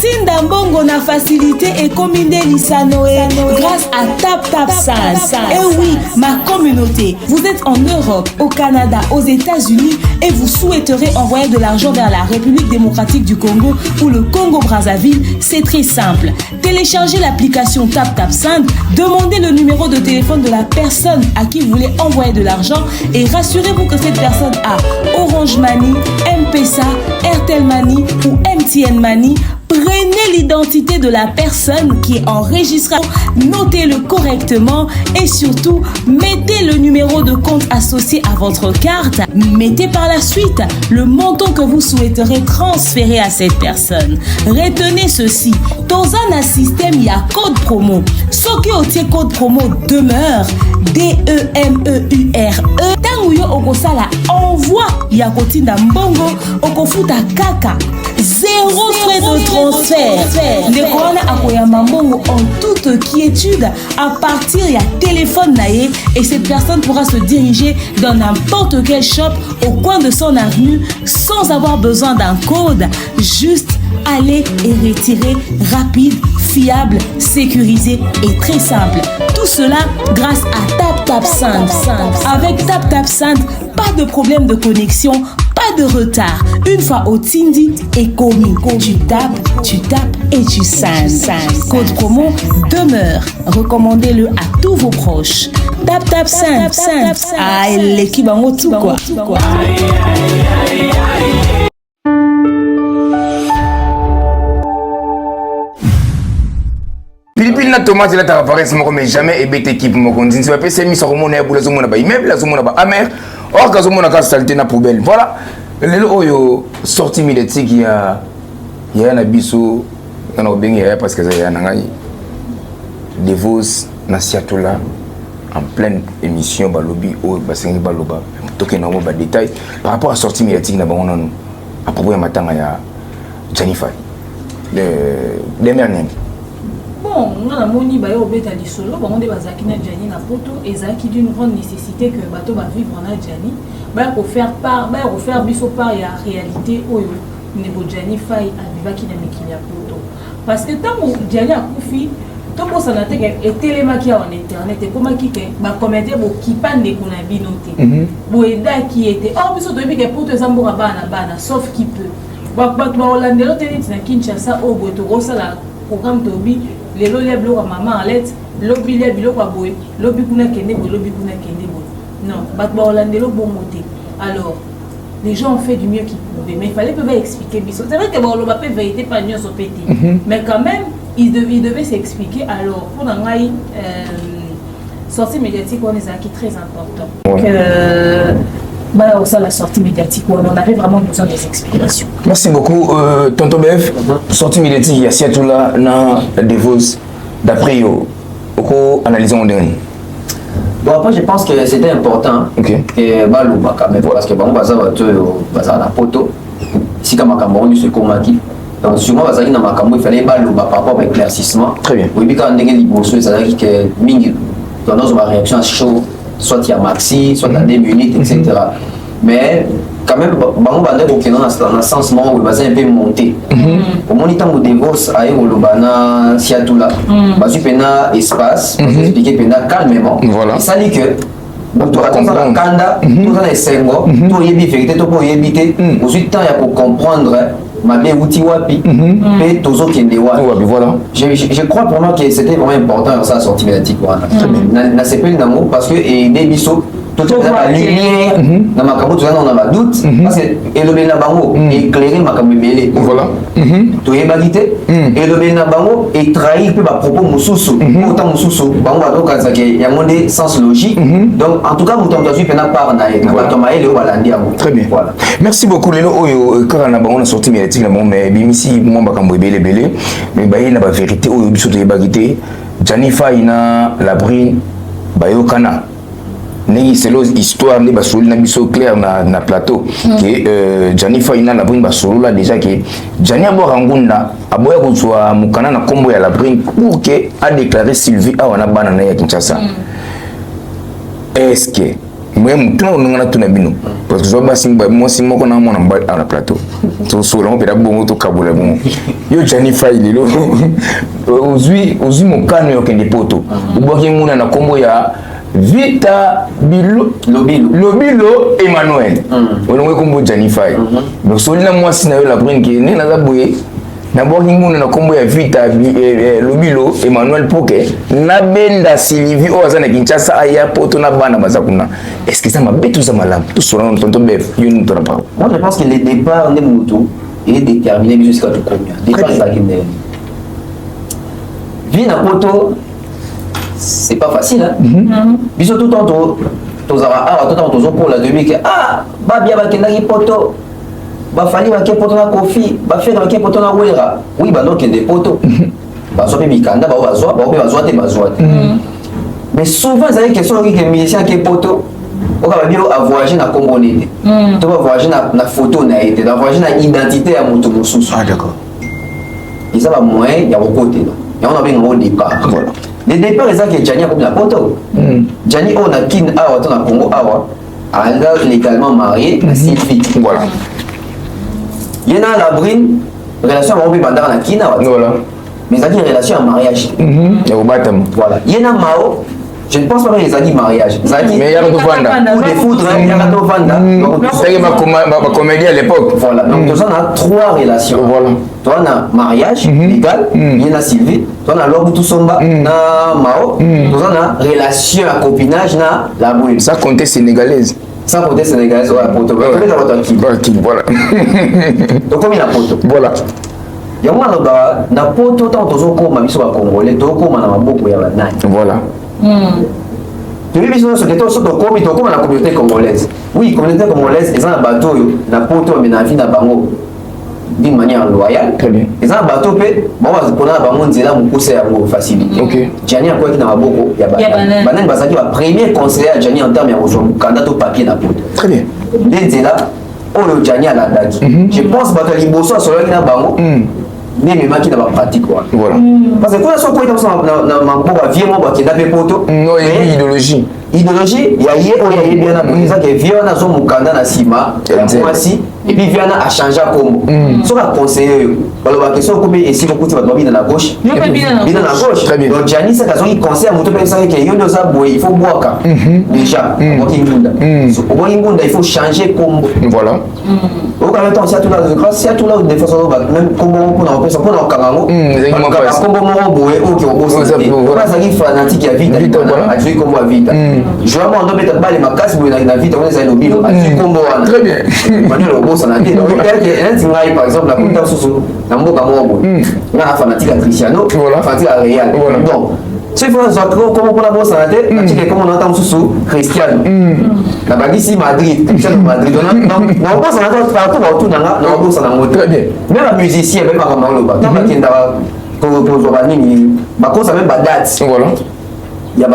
Tinda mbongo na facilité et commune Lisanoé grâce à TapTapSend. Et oui, ma communauté, vous êtes en Europe, au Canada, aux États-Unis et vous souhaiterez envoyer de l'argent vers la République démocratique du Congo ou le Congo-Brazzaville, c'est très simple. Téléchargez l'application TapTapSend, demandez le numéro de téléphone de la personne à qui vous voulez envoyer de l'argent et rassurez-vous que cette personne a Orange Money, M-Pesa, Airtel Money ou MTN Money. Prenez l'identité de la personne qui est enregistrée, notez-le correctement et surtout, mettez le numéro de compte associé à votre carte. Mettez par la suite le montant que vous souhaiterez transférer à cette personne. Retenez ceci, dans un système, il y a code promo. Ce qui est code promo demeure, DEMEURE. Tanguyo okosala envoi ya kotinda mbongo okofuta kaka. 0 frais de transfert. Les corona akoyama mbongo en toute quiétude à partir ya téléphone naé et cette personne pourra se diriger dans n'importe quel shop au coin de son avenue sans avoir besoin d'un code. Juste aller et retirer rapide, fiable, sécurisé et très simple. Tout cela grâce à TapTapSend. Avec TapTapSend, pas de problème de connexion, pas de retard. Une fois au Tindi et commis, tu tapes et tu sends. Code promo demeure. Recommandez-le à tous vos proches. TapTapSend. Ah, l'équipe en haut tout quoi. Pilipili na tomate la t'apparaît mais jamais ébête équipe mon continue. C'est pas c'est mis sur mon nez pour les hommes là-bas. Immeuble la zone là-bas. Amer. Or quand on a casse saleté na poubelle. Voilà. Le oyo sorti médiatique il y a un abisso on a bien parce que ça y a nangai. Devos na siatola en pleine émission balobi au bassin baloba. Toke na ba détail par rapport à sortie médiatique na bango non. À propos ya matanga ya Jennifer. Le dernier. Bon, on a moni ba yo beta di solo, ba on de bazaki na Jani na poto ezaki d'une grande nécessité que bato ba vivre na Jani, ba ko faire part, ba ko faire biso part ya réalité oyo nebo Jani fai abivaki na mikili ya poto. Parce que tant Jani a kufi, to po sana te ke etelemaki en internet e komaki ke ba commenter bo kipande ko na binote. Bo eda ki était. Oh biso to bi ke poto ezambo bana sauf qui peut. Ba Holandelo tenit na Kinshasa o bo to rosala programme tobi lelo le bloc maman alerte lobby le bilo kwa boy lobby kuna kende bo lobby kuna kende bo Non, alors, les gens ont fait du mieux qu'ils pouvaient, mais il fallait pouvoir expliquer. C'est vrai que bon, le papier vérité pas mieux sur petit, mais quand même, ils devaient s'expliquer. Alors, pour la sortie médiatique, on est très important. Voilà, la sortie médiatique, on avait vraiment besoin des explications. Merci beaucoup, Tonton Bev. Sortie médiatique, il y a surtout là, dans des votes, d'après vous, analysons le dernier. Bon, après, je pense que c'était important que Balouba quand même, parce que bon, on va à la poteau. Si comme Cameroun, c'est comme qui. Donc, sûrement, il fallait Balouba par rapport à l'éclaircissement. Très bien. Oui, quand on a dit que c'est-à-dire que Mingi, dans nos réactions chaud, soit il y a maxi, soit il y a des minutes, etc. Mais quand même, on va dire que dans le sens où on va un peu monter. Au moment où on divorce, à Olobana, Siatoula, on va un espace, on va expliquer calmement. Et ça dit que, tu as dans la Kanda, tout dans les Sengo, tout y est vérité, tout pour y éviter. Ensuite, temps pour comprendre. Ma bien outil wapi et tozo kende wapi. Voilà. Je crois pour moi que c'était vraiment important dans sa sortie médiatique. Na c'est pas une amour parce que et des bisous tout la lumière dans ma cabo tout ça on a doute parce que et le bena bango éclairer ma cabo belé. Voilà. Tu es bagité et le bena bango et trahir peu ba propos mususu autant mususu bango donc ça que y a mon sens logique donc en tout cas mutant tu pena par na et ba tomaé le balandi amour. Très bien. Voilà. Merci beaucoup Lelo oyo quand on a sorti médiatique mais bimisi mon bakambo belé mais ba na ba vérité oyo biso to bagité Janifa ina labri bayo kana n'est c'est l'histoire ne basoli na biso clair na plateau que Janifa ina labri basolo là déjà que Jani Aborangunda aboya kozwa mukana na kombo ya labri pour que a déclaré Sylvie awana bana na ya Kinshasa. Est-ce que moi mutuno ngana tuna bino parce que zo ba simba mo simoko na mona na plateau to so la peda bongo to kabula bongo yo Janifa ililo ozui mokano yo kende poto uboki muna na kombo ya Vita Lobilo Emmanuel olongwe kombo Janifa donc so lina mwasi na yo la brine ki ne na za boye na boki muna na kombo ya Vita Lobilo Emmanuel Poke na benda Sylvie oza na Kinshasa aya poto na bana bazakuna. Est-ce que ça m'a bête ou ça m'a l'âme tout sur un tonton Bev yo nous t'en parle. Moi je pense que le départ de Moutou est déterminé jusqu'à tout combien départ ça qui est vie na poto c'est pas facile hein biso tout temps tozara tout temps tozo pour la demi que ba bien ba kendaki poto ba fali ba ke poto na kofi ba fait ba ke poto na wera oui ba donc des potos ba so pe mikanda ba bazwa te mais souvent ça est question que musicien ke poto on va bien voyager na Congo nete to va voyager na photo na été na voyager na identité ya mutu mususu. D'accord. Et ça va moyen ya côté et on a bien au départ. Voilà. Le départ est ça que Jani a comme la poto. Jani on a kin awa dans la Congo awa a légalement marié à Sylvie. Voilà. Il y en a la brine relation avec bandara na kin awa. Voilà. Mais ça dit relation en mariage. Voilà. Il y en a Mao. Je ne pense pas que les amis mariage. Mais il y a tout vanda. Ou des foudres, il y a tout vanda. C'est ma comédie à l'époque. Voilà. Donc, tu as 3 relations. Voilà. Tu as mariage légal, il y a Sylvie. Tu as l'homme tout somba, na Mao. Tu as relation à copinage, na la boule. Ça comptait sénégalaise. Ça comptait sénégalaise, ouais, poto. Voilà. Donc, combien la poto? Voilà. Il y a moi na poto, tant que tu as congolais, tu as na maboko ya banani. Voilà. Tu veux dire ce que tu as comme la communauté congolaise. Oui, communauté congolaise, ils ont un bateau, na poto, mais na vie na bango d'une manière loyale. Très bien. Ils ont un bateau, bon, on a un bango, on a poussé à vous faciliter. Ok. Gianni a quoi qui n'a pas beaucoup, il y a Banan. Banan Basaki va premier conseiller à Gianni en termes de candidat au papier na poto. Très bien. Dès là, on le Gianni à la date. Je pense que les bossons sur le qui n'a bango. Mais les qui n'a pas pratique quoi. Voilà. Parce que quand on soit quoi dans ma boîte vieux moi qui n'a pas poto. Non, il y a une idéologie. Idéologie, il y a bien la police qui vient dans son mukanda na sima, moi si et puis vient à changer comme. Sur la conseiller, alors la question comme ici beaucoup tu vas dormir dans la gauche. Bien dans la gauche. Donc Gianni c'est quand il conseille à moto personne que yo doza boy, il faut boire déjà. Au Bingunda il faut changer comme. Voilà. au même temps si tout là si tout là des fois même comme pour na opesa pour na kangango comme mon boé ou qui opose ça ça qui fanatique ya vite a joué comme à vite je vais m'en donner balle ma casse boé na vite on est dans bilo a joué comme wana très bien manuel opose na tête donc il par exemple la punta soso na mboka mo boé na fanatique à Cristiano fanatique à Real donc si vous avez comment pour la bosse à la tête, comment on entend sous Cristiano. La bague ici Madrid, Cristiano Madrid. Non, bosse à la tête partout autour dans la bosse à la moto. Très bien. Même la musicien, même pas comme on le voit. Tant qu'il y a pour Zobani, ma cause a même pas date. Voilà. Il y a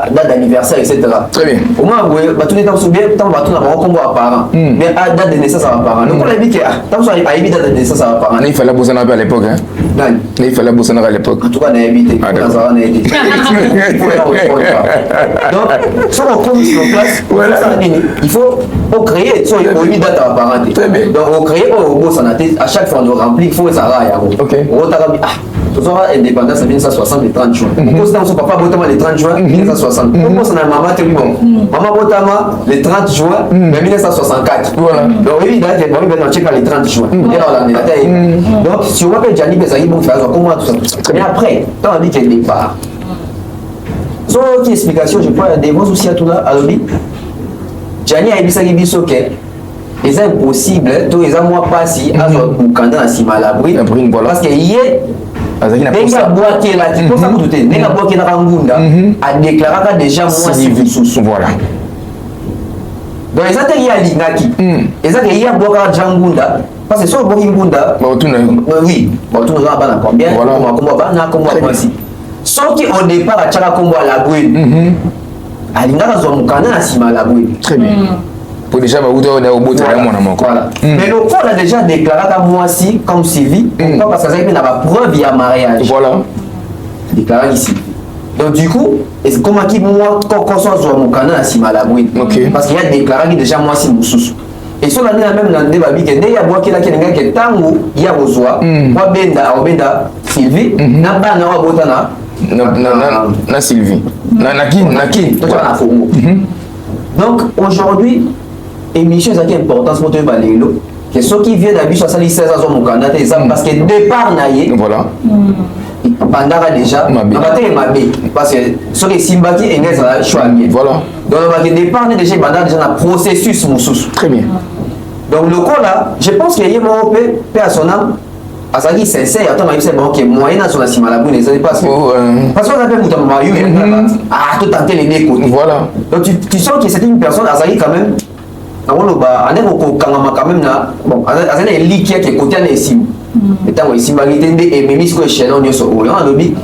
date d'anniversaire, etc. Très bien. Au moins, tout est dans bien, tant que tout n'a pas combo à parents. Mais à date de naissance à parents. Donc on a dit que tant que à éviter date de naissance à parents. Il fallait bosser à l'époque, hein. Il fallait bosser à l'époque. En tout cas, on a évité. Donc, si on compte sur place, il faut créer, il faut éviter date à parents. Donc on crée, on bosse en tête. À chaque fois on remplit, il faut ça là. Ok. On a indépendance en 1960 le 30 juin. On pose dans son papa Botama le 30 juin 1960. On pose dans maman Maman Botama le 30 juin 1964. Voilà. Donc oui, là il bon on check le 30 juin. Donc si on appelle Gianni Bezagi bon faire comment tout ça. Mais après, quand on dit qu'il départ. Sans autre explication, je crois des bons soucis à tout là à l'objet. Gianni a dit ça qui dit OK. C'est impossible, tous les mois passés à son candidat à Simalabri parce que hier Nenga Boaké là, c'est pour ça que tout est Nenga Boaké na Rangunda a déclaré déjà moi si vous sous voilà. Donc les attaques y a Linaki, les attaques y a Boaké Jangunda parce que sur Boaké Ngunda, oui, bon tout nous a pas combien, comment va na comment voici. Sauf qu'au départ à Tchara Kombo à la Bouille, à Linga son candidat à Simalabri. Très bien. Pour déjà au bout de voilà. Mais le corps a déjà déclaré à moi si comme civil pourquoi parce que ça n'a pas preuve il y a mariage voilà déclaré ici donc du coup est-ce comment qui moi quand soit sur mon canal à Simalabri parce qu'il y a déclaré déjà moi si sous et sur l'année même dans des babi que il y a bois qui là qui n'est que tango il y a besoin moi benda Sylvie n'a pas na botana na Sylvie nakin donc aujourd'hui émission est importance pour te balayer que ceux qui viennent d'habiter sur les 16 ans mon candidat parce que départ naïe voilà pendant déjà parce que sur les Simbaki et les choix voilà donc le départ déjà pendant déjà un processus moussous très bien donc le cas là je pense qu'il y a mon paix à son âme à ça qui sincère attends mais c'est bon que moyen dans son Simalabou ne sait pas parce qu'on appelle Moutam Mayu tout tenter les décotes voilà donc tu sens que c'est une personne à ça quand même quand même là bon azana likia qui côté na sim étant ici bagitende et même ce que chez nous sur on lobby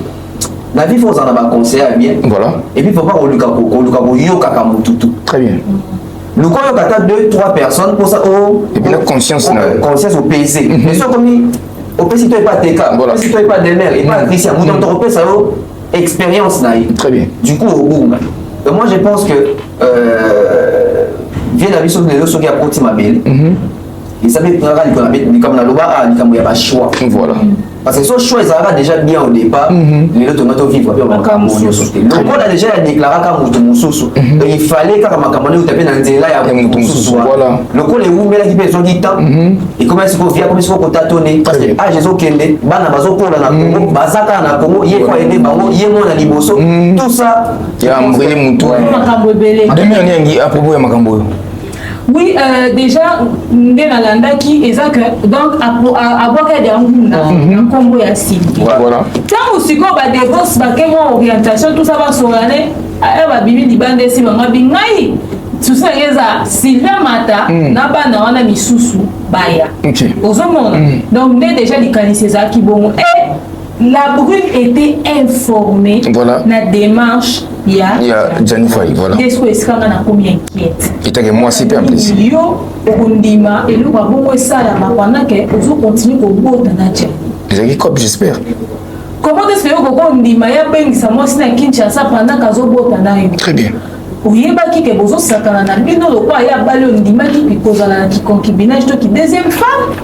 la vie faut en avoir conseil bien voilà et puis faut pas au luka yoka kamututu très bien nous quand on a 2-3 personnes pour ça et puis la conscience au PC mais ça comme au PC toi pas TK au PC toi pas DNR et pas Christian vous dans ton ça expérience là très bien du coup au bout donc moi je pense que vient la vie sur les autres qui apportent ma belle et ça veut dire comme la loi a il y a pas choix voilà parce que ce choix ça déjà bien au départ les autres tomates vivre bien donc on a déjà déclaré comme mususu il fallait que makamane ou taper dans nzela ya mususu voilà le ko les umela qui besoin du temps et comment est-ce qu'on vient comment est-ce qu'on tâtonner parce que ah jésus kende bana bazo kola na Congo bazaka na Congo yé ko aider bango yé mo na liboso tout ça ya mbrele mutu makambo belé demi ngi à propos ya makambo oui, déjà, donc, à Boaka de Angouna, un combo à Sylvie. Voilà. Tant aussi qu'on va dépenser, orientation, tout ça va sur l'année, elle va vivre des bandes de Simon Bingaï. Tout ça, Sylvia Mata, n'a pas n'a mis sous Baya. Aux hommes, donc, déjà, les canissés qui vont. Et la brune était informée de la démarche. Il y a Gianni Faye, voilà. Qu'est-ce que c'est qu'on a combien inquiète? Et t'as que moi c'est bien plus. Yo, Ondima et le babou ça là, pendant que vous continuez au bout de la tête. J'ai cop j'espère. Comment est-ce que vous Ondima ya bengi sa moi sina Kinshasa pendant qu'azo bout na yo? Très bien. Oyeba ki ke bozo sakana na bino lo kwa ya balo Ondima ki kozala na concubinage to ki deuxième femme.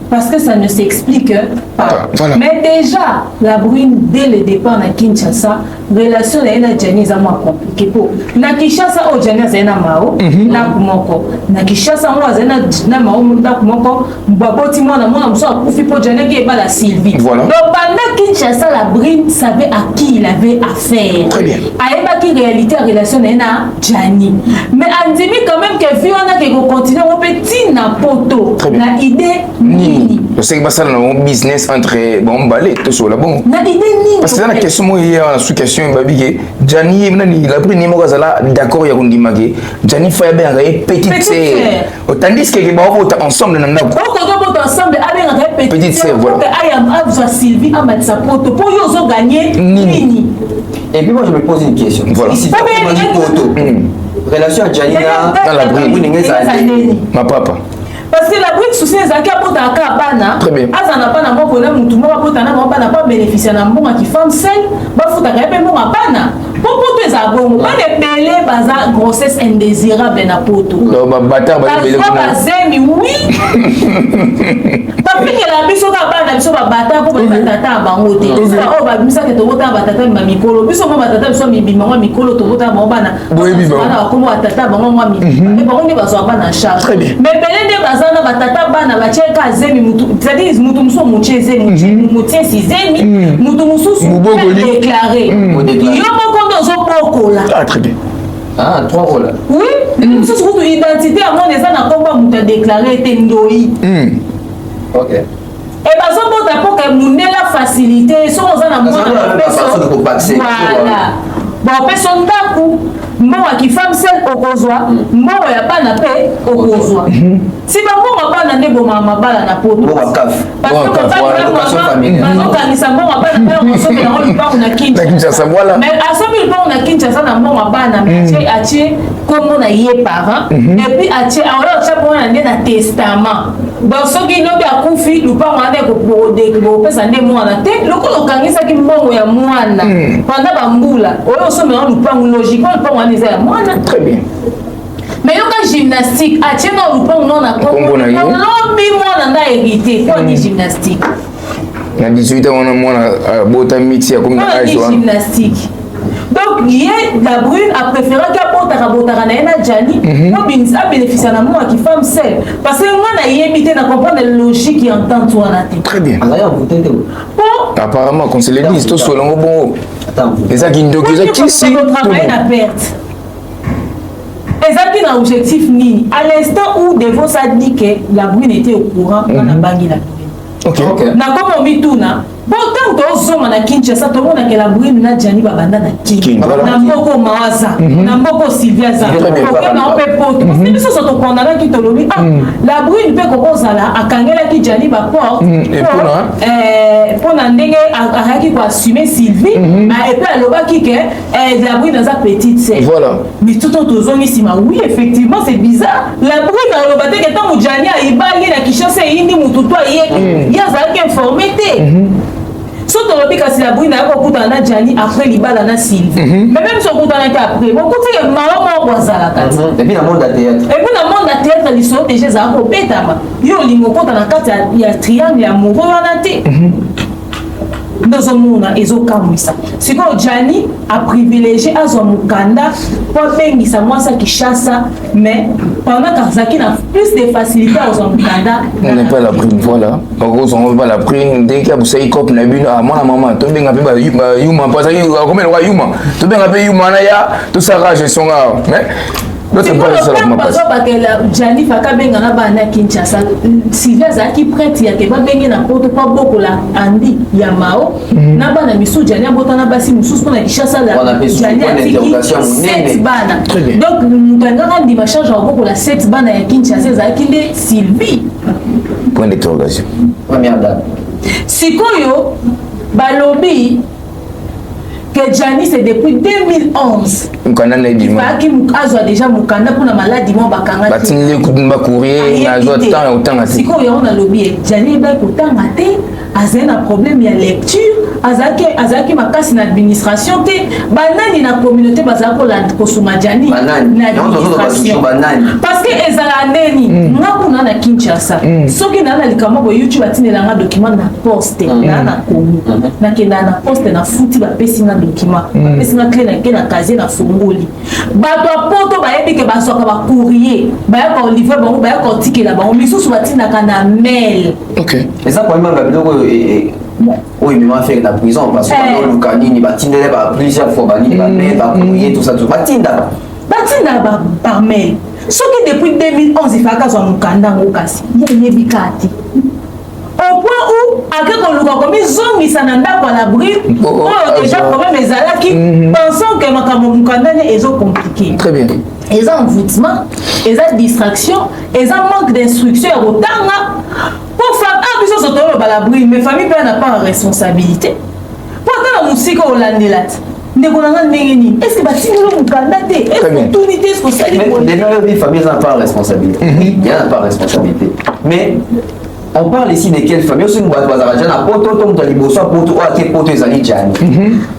parce que ça ne s'explique pas. Voilà. Mais déjà, la Brune, dès le départ à Kinshasa, relation avec la Gianni est compliquée. Na Kinshasa, oh Gianni est un mao, na kumoko. Na Kinshasa, moi, c'est un mao, na kumoko. Baboti moi, na moi, na moi, pour faire Gianni qui est pas la Sylvie. Voilà. Donc pendant Kinshasa, la Brune savait à qui il avait affaire. Très bien. Aïeba qui réalité la relation avec Gianni. Mais on dit quand même que vu on a que continuer, on peut na poto. Très bien. Na idée nini. Je sais que ça dans un business entre bon balai tout ça là bon. Na idée nini. Parce que dans la question moi il y a sous question babi que Gianni il a pris numéro là d'accord il y a kundi mage Gianni fait bien petite sœur. Tandis que ba on ensemble dans ndako. On ensemble avec petite sœur voilà. Ayam a Sylvie a mettre sa poto pour yo zo gagner nini. Et puis moi je me pose une question. Voilà. Si tu as dit poto. Relation à Gianni dans la brune ma papa. Parce que la Brune souci ezaki apota aka bana azana bana moko na mutu moko apota na moko bana pas bénéficier na mbongo qui femme seule bafutaka ye mpe mbongo bana po poto eza bongo bana ebele baza grossesse indésirable na poto bazemi oui bapingela biso ka bana biso babata po batata ya bango te oyo babimisaka tokotaka batata mima mikolo biso mo batata biso mibima mwa mikolo tokotaka bango bana bakomo batata bango mwa mibima bango nde bazwa bana charge mais ebele nde baza na batata bana batieka zemi mutu c'est-à-dire mutu mususu motie zemi motiesi zemi mutu mususu déclaré yo moko nde ozopokola très bien. Ah, 3 rôles. Oui, mususu kutu identité yango eza na komba mutu adéclaré ete ndoi ok et bazobota mpo ke munela facilité soki oza na mwana voilà bon peso ndako mbongo ya kifame sel okozwa mbongo ya bana mpe okozwa si bambongo ya bana nde bomaka mabala na poto bazokangisa mbongo ya bana mpe asomi yango lupango na Kinshasa mais asomi lupango na Kinshasa na mbongo ya bana mais atie kombo na ye parent et puis atie aola otia mbongo na nde na testament donc soki lobi akufi lupango wana nde kopesa nde mwana te lokola okangisaki mbongo ya mwana panda bambula oyo osomi yango lupango logiquement lupango wana eza ya mwana Très bien. mais yoka gymnastique atie na lupango no na kombo lobi mwana nda hérité mpo ni gymnastique na 18 ans on a mwana bota miti ya comme na âge wana gymnastique donc ye la Brune a préféré qu'abotaka na ye na Gianni po abénéficia na mwana qui femme seule parce que mwana yebi te na comprendre logique et entente wana te très bien po apparemment qu'on se le dise tout solongo bon ezaki ndoki ezaki si travailler na perte ezaki na objectif nini à l'instant où Devos a dit que la Brune était au courant wana bangi la Brune na komo mituna bon tant tozonga na Kinshasa tomonaka la Brune na Gianni babanda na King na mboko mawaza na mboko Sylvia za okena ope poto parce que biso so tokondanaki tolobi la Brune mpe kokozala akangelaki Gianni baporte mpona ndenge ayaki koassume Sylvie epe alobaki ke la Brune aza petite sœur mais tout en tozongi nsima oui effectivement c'est bizarre la Brune aloba te ke ntango Gianni ayibali na Kinshasa eyindi mutu to ye azalaki informé te soki tolobi kasi la Brune ayaki kokutana na Gianni après libala na Sylvie mais même so okutanaki après bokutike maro moko azalaka et puis na monde ya théâtre lisolo déjà ezalaka kobetama yo olingi okota na kati ya triangle ya amoureux wana te ndozomona ezokamwisa sikoyo Gianni aprivilégié azwa mokanda po abengisa mwasi ya Kinshasa mais pendant kazalaki na plus de facilité azwa mokanda on n'est pas la Brune voilà on va la Brune dès qu'il y a busai cop na bino à mwana mama to benga pe ba yuma parce que comme le yuma to benga pe yuma na ya to sara gestion mais Gianni faka benga na bana ya Kinshasa Sylvia azalaki prête yake babenge na poto po bokola andi ya mao na bana misusu Gianni abotana basi mosusu mpona Kinshasa Gianni atiki 7 bana donc moto angaka ndima charge akobokola 7 bana ya Kinshasa ezalaki nde Sylvie point d'interrogation sikoyo balobi que Gianni c'est depuis 2011 mukanda na edima baki azwa déjà mukanda pour na maladie mo bakanga batinile kutumba courrier na zo temps otanga sikoyo on a lobby Gianni ba kotanga te azali na problème ya lecture azalaki makasi na administration te banani na communauté bazala kolanda kosoma jani na administration parce que ezala ndeni nga kuna na Kinshasa soki na na likambo bo YouTube atinelanga document na poste na komi nakenda na poste na futi bapesi nga document bapesi nga clé na ke na casier na fungoli bato apoto bayebi ke bazwaka ba courrier bayaka oliver bango bayaka otikela bango misusu batindaka na mail. Ok. Eza problème ba biloko oui, mais on fait la prison parce que le canini batinde plusieurs fois banini ba mail ba courrier tout ça tout batinda par mail. Soki depuis 2011 il faut qu'à mukanda ngokasi yebi kati au point où akeko luka komi zongisa na ndako na l'abri déjà problème ezalaki pensant que makambo mukanda ne ezo compliqué. Très bien. Ils ont envoûtement, ils ont distraction, ils ont manque d'instruction et autant pour faire un peu de temps balabri, mes familles n'ont pas de responsabilité. Pourtant la musique au landelat, ne connaissons pas. Est-ce que bâtiment le mukanda te? Est-ce que tout l'unité sociale? Mais les familles n'ont pas de responsabilité. Oui, il n'y a pas de responsabilité. Mais on parle ici de quelle famille? Aussi, nous avons poto,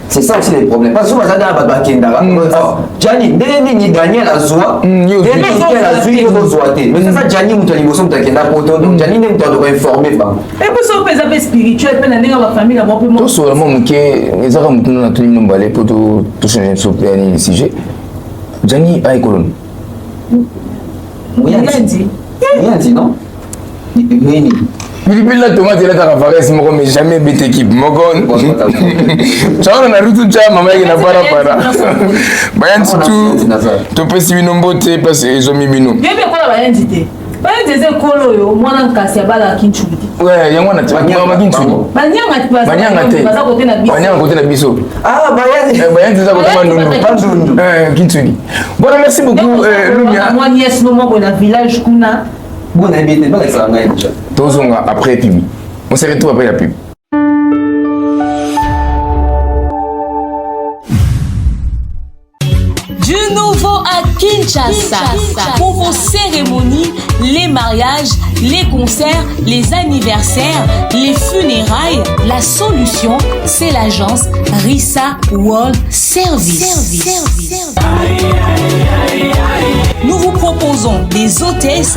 c'est ça aussi le problème. Parce que vous avez un Gianni, ni Daniel a zoa, mais c'est ça Gianni, vous avez un poto, donc Gianni n'est pas informé. Et puis ça, vous avez spirituel, puis la famille, la bonne tout sur le monde qui est, les armes qui nous ont tenu nos balais pour tout changer sur le sujet. Gianni a école. Rien dit, non? Oui. Philippe la tomate elle a fares moko mais jamais bête équipe moko chao na rutu cha mama yake na para bayanti tu pesi binombo te parce ils ont mis bino yebe kola bayanti te bayanti kolo yo mwana nkasi abala kinchudi ouais yango na mama kinchudi banyanga côté na biso bayanti za côté mandundu kinchudi bon merci beaucoup Lumia moi nièce no moko na village kuna. Bon, invité, pas ça, déjà. Tozonga après pub. On se retrouve après la pub. Du nouveau à Kinshasa. Pour vos cérémonies, les mariages, les concerts, les anniversaires, les funérailles, la solution, c'est l'agence Rissa World Service. Nous vous proposons des hôtesses,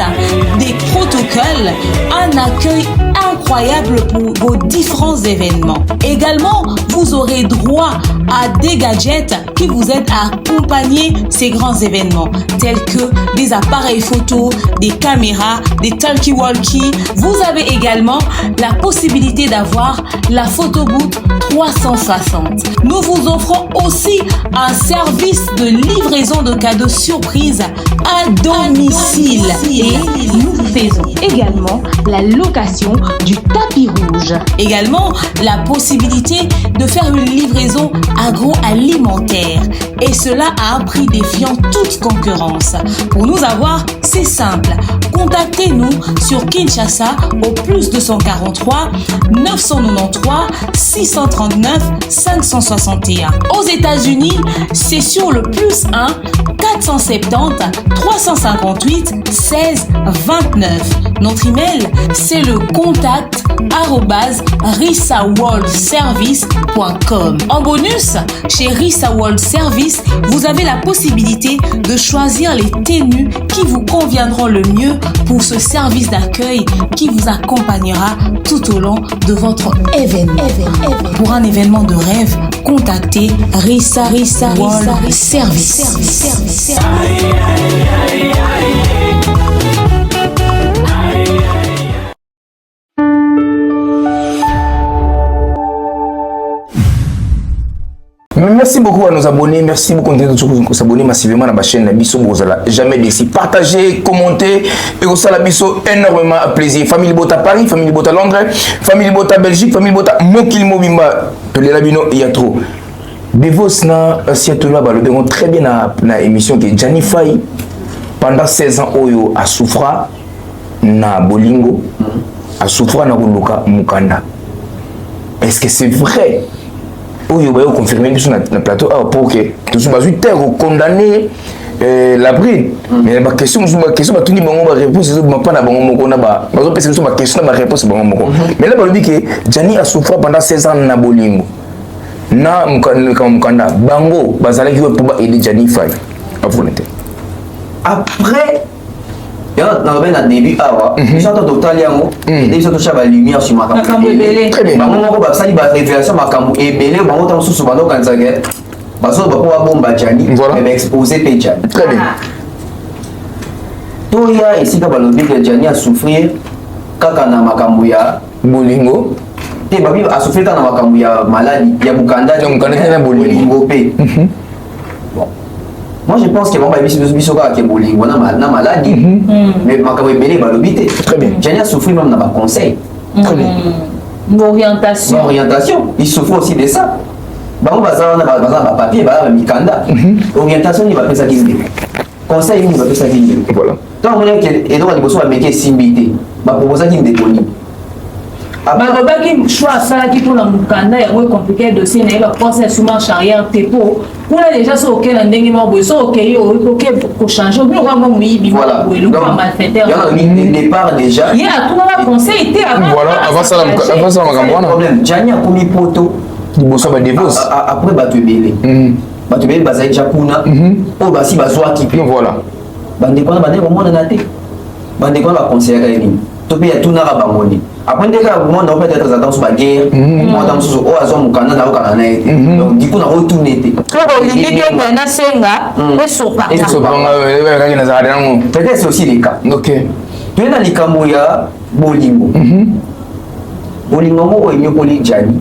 des protocoles, un accueil incroyable pour vos différents événements. Également, vous aurez droit à des gadgets qui vous aident à accompagner ces grands événements, tels que des appareils photo, des caméras, des talkie-walkie. Vous avez également la possibilité d'avoir la photo booth 360. Nous vous offrons aussi un service de livraison de cadeaux surprises à domicile. Et nous faisons également la location du tapis rouge. Également, la possibilité de faire une livraison agroalimentaire. Et cela à un prix défiant toute concurrence. Pour nous avoir, c'est simple. Contactez-nous sur Kinshasa au plus 243 993 639 561. Aux États-Unis, c'est sur le plus 1 470 358 16 29. Notre email, c'est le contact@rissaworldservice.com. En bonus, chez Rissa World Service, vous avez la possibilité de choisir les tenues qui vous conviendront le mieux pour ce service d'accueil qui vous accompagnera tout au long de votre événement. Pour un événement de rêve, contactez Rissa World Service. Merci beaucoup à nos abonnés, merci beaucoup de s'abonner massivement à ma chaîne Nabiso Bozala. Jamais déçu. Partagez, commentez et au Salabiso énormément plaisir. Famille Bota Paris, famille Bota Londres, famille Bota Belgique, famille Bota Mokil Mobimba. Pelé Labino, il y a trop. Devos na Seattle là, le démon très bien na émission qui est Gianni Faye pendant 16 ans oyo a souffra na Bolingo, a souffra na Guluka Mukanda. Est-ce que c'est vrai? Oui, vous confirmer sur le plateau pour que tous les condamnés la bride. Mais ma question, tout ni bango ba réponse, c'est pas na bango moko na ba. Bazo pesa ma question na réponse bango moko. Mais là balobi que Gianni a souffert pendant 16 ans na bolingo. Na mukanda bango bazala ki pour aider Gianni Faye. À volonté. Après dans le début ils sont total yango et ils sont la lumière sur ma caméra. Très bien. Bango moko ba sali ba révélation ma caméra et belé bango tant sous bando kanzage. Bazo ba ko bomba Gianni mais exposer pe Gianni. Très bien. Toya ici ka balobi que Gianni a souffrir kaka na makambo ya bolingo. Te babi a souffrir na makambo ya maladie ya mukanda na bolingo pe. Bon. Moi je pense que bon ba biso ka ke bolingo na maladie mais makambo belé balobi te. Très bien. Gianni a souffrir même na ba conseil. Très bien. Orientation. Il souffre aussi de ça. Bango bazala na papier ba mikanda. Orientation ni ba pesa kindi. Conseil ni ba pesa kindi. Voilà. Donc on est que et donc il faut mettre simbité. Ba proposer kindi doni. balobaki choix asalaki mpona mokanda yango ecomplike dossier na ye bapense ya suma charrière te mpo kuna déjà so okei na ndenge moko boye so okei oke kochange obi okwanga moyibi moko boye lokola malfaiteur départ déjà ye atunaka conseil te avant ça makambo wana problème Gianni akomi poto liboso badevose après bato ebele bato ebele bazali déjà kuna oyo basi bazwaki mpe voilà bandeko wana bandeko komonana te bandeko wana baconseillaka ye nini to mpe yatunaka bango nini après ndeka monde peut être attention sur la guerre moi dans ce au azon mukanda na okana na été donc du coup na retourner te ko lingi ke na senga esopa peut-être c'est aussi les cas OK tu es dans les kambo ya bolingo bolingo mo enyokoli Gianni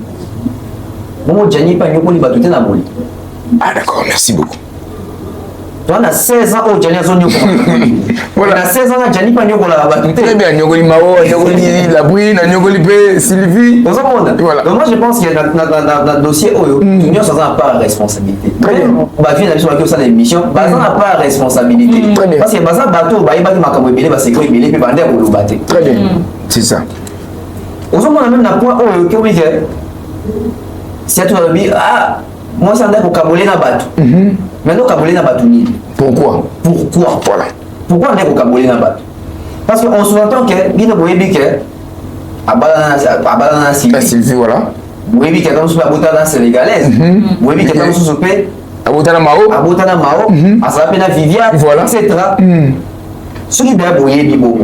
mo Gianni pa nyokoli bato te na boli ah d'accord merci beaucoup. On a 16 ans au Gianni Azonio. Voilà, 16 ans à Gianni Pagno pour la battre. Très bien, Nyogoli Mao, Nyogoli Labri, Nyogoli P, Sylvie. Voilà. Donc moi je pense qu'il y a dans le dossier Oyo, l'Union sans n'a pas responsabilité. Très bien. Bah viens d'aller sur la question de l'émission, Bazan n'a pas responsabilité. Très bien. Parce que Bazan bateau, bah il va makambo belé, bah c'est quoi belé puis bander pour le battre. Très bien. C'est ça. Aujourd'hui on a même un point Oyo que oui que si tu as dit ah moi c'est un pour caboler na bateau. Maintenant, Kabolé n'a pas tout mis. Pourquoi? Voilà. Pourquoi on est au Kabolé n'a pas? Parce qu'on sous-entend que, bien que Abalana Sylvie, voilà. Oui, que dans la Boutana sénégalaise. Oui, que dans sous paix. Abotana Mao, à sa peine à Viviane, voilà, etc. Ce qui est bien, Boye Bibo.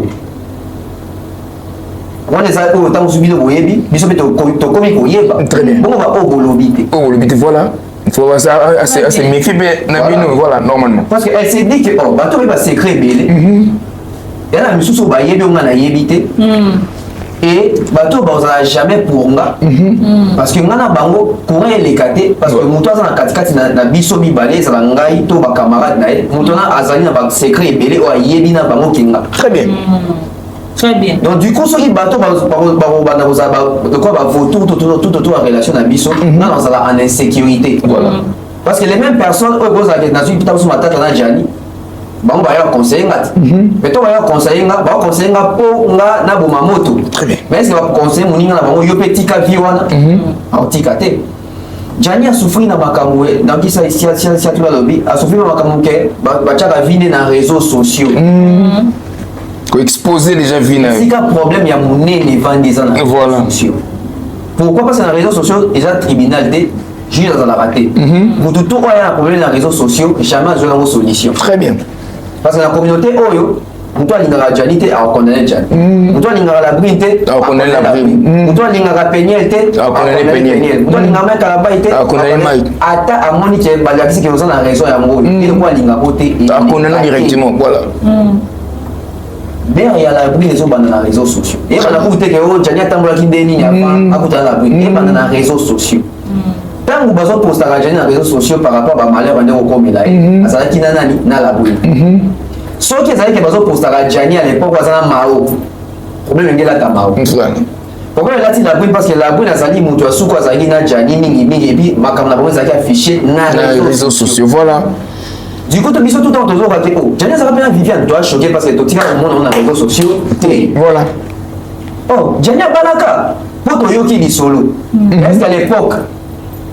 On est allé autant subir le Boyebi, mais c'est au comique Boyeba. Très bien. Bon, on va au Golobité. Oh, le bité, voilà. Il faut assez méfier, voilà, normalement. Parce qu'elle s'est dit que, oh, bateau va secret belé. Elle a mis sous baye, on a yébité. Et bateau, on n'a jamais pour nga. Parce que on a bango, courant est l'écaté. Parce que mon toit, on a katikati na biso bibalé, ça l'a to ba camarade na elle. Mon toit, azali na ba secret belé, ou a yébi na bango kinga. Très bien. Très bien. Donc du coup, ce qui bateau, de quoi va tout autour en relation à biso, non, on sera en insécurité. Voilà. Parce que les mêmes personnes, eux, posent la question, putain, vous m'attendez à Gianni. Bon, on va y avoir conseiller. Mais toi, on va y avoir conseiller, pour na bumamoto. Très bien. Mais est-ce qu'il va conseiller mon ingénieur, bon, yo petit kaviwana, en tikate. Gianni a souffert dans makamoué, dans qui ça ici, si tout le lobby, a souffert dans makamoué, bachaka vine dans les réseaux sociaux. Exposer déjà vina. C'est un problème, il y a mon nez les vents des ans. Voilà. Pourquoi parce que dans les réseaux sociaux, il y a un tribunal de juge dans la raté. Pour tout il y a un problème dans les réseaux sociaux, jamais je n'ai une solution. Très bien. Parce que la communauté Oyo, pour toi, il y a la Gianni, à connaître Gianni. Pour toi, il y a la brinte, à connaître la brinte. Pour toi, il y a la péniel, à connaître péniel. Pour toi, il y a la calabite, à connaître maï. À Monique, Baliaxi qui est dans la raison à Moro. Il y a quoi, il y a côté. À connaître directement, voilà. Mais il y a la bruit des gens dans les réseaux sociaux. Et on a écouté que Gianni a tambouré qui dénie avant, à côté de la bruit. Et dans les réseaux sociaux. Tant que vous avez posté à Gianni dans les réseaux sociaux par rapport à malheur, on est au commun là. Ça veut dire qu'il y a la bruit. Ceux qui savent que vous avez posté à Gianni à l'époque, vous avez Mao. Problème est là dans Mao. Pourquoi il a dit la bruit parce que la bruit a sali mutu sous quoi ça na Gianni mingi et puis ma caméra vous avez affiché dans les réseaux sociaux. Voilà. Du coup, tu as mis tout le temps toujours à tes hauts. Gianni, ça va bien Viviane, toi choqué parce que tu as au monde on a les réseaux sociaux. Voilà. Oh, Gianni Balaka, pour toi qui dit solo. Est-ce qu'à l'époque,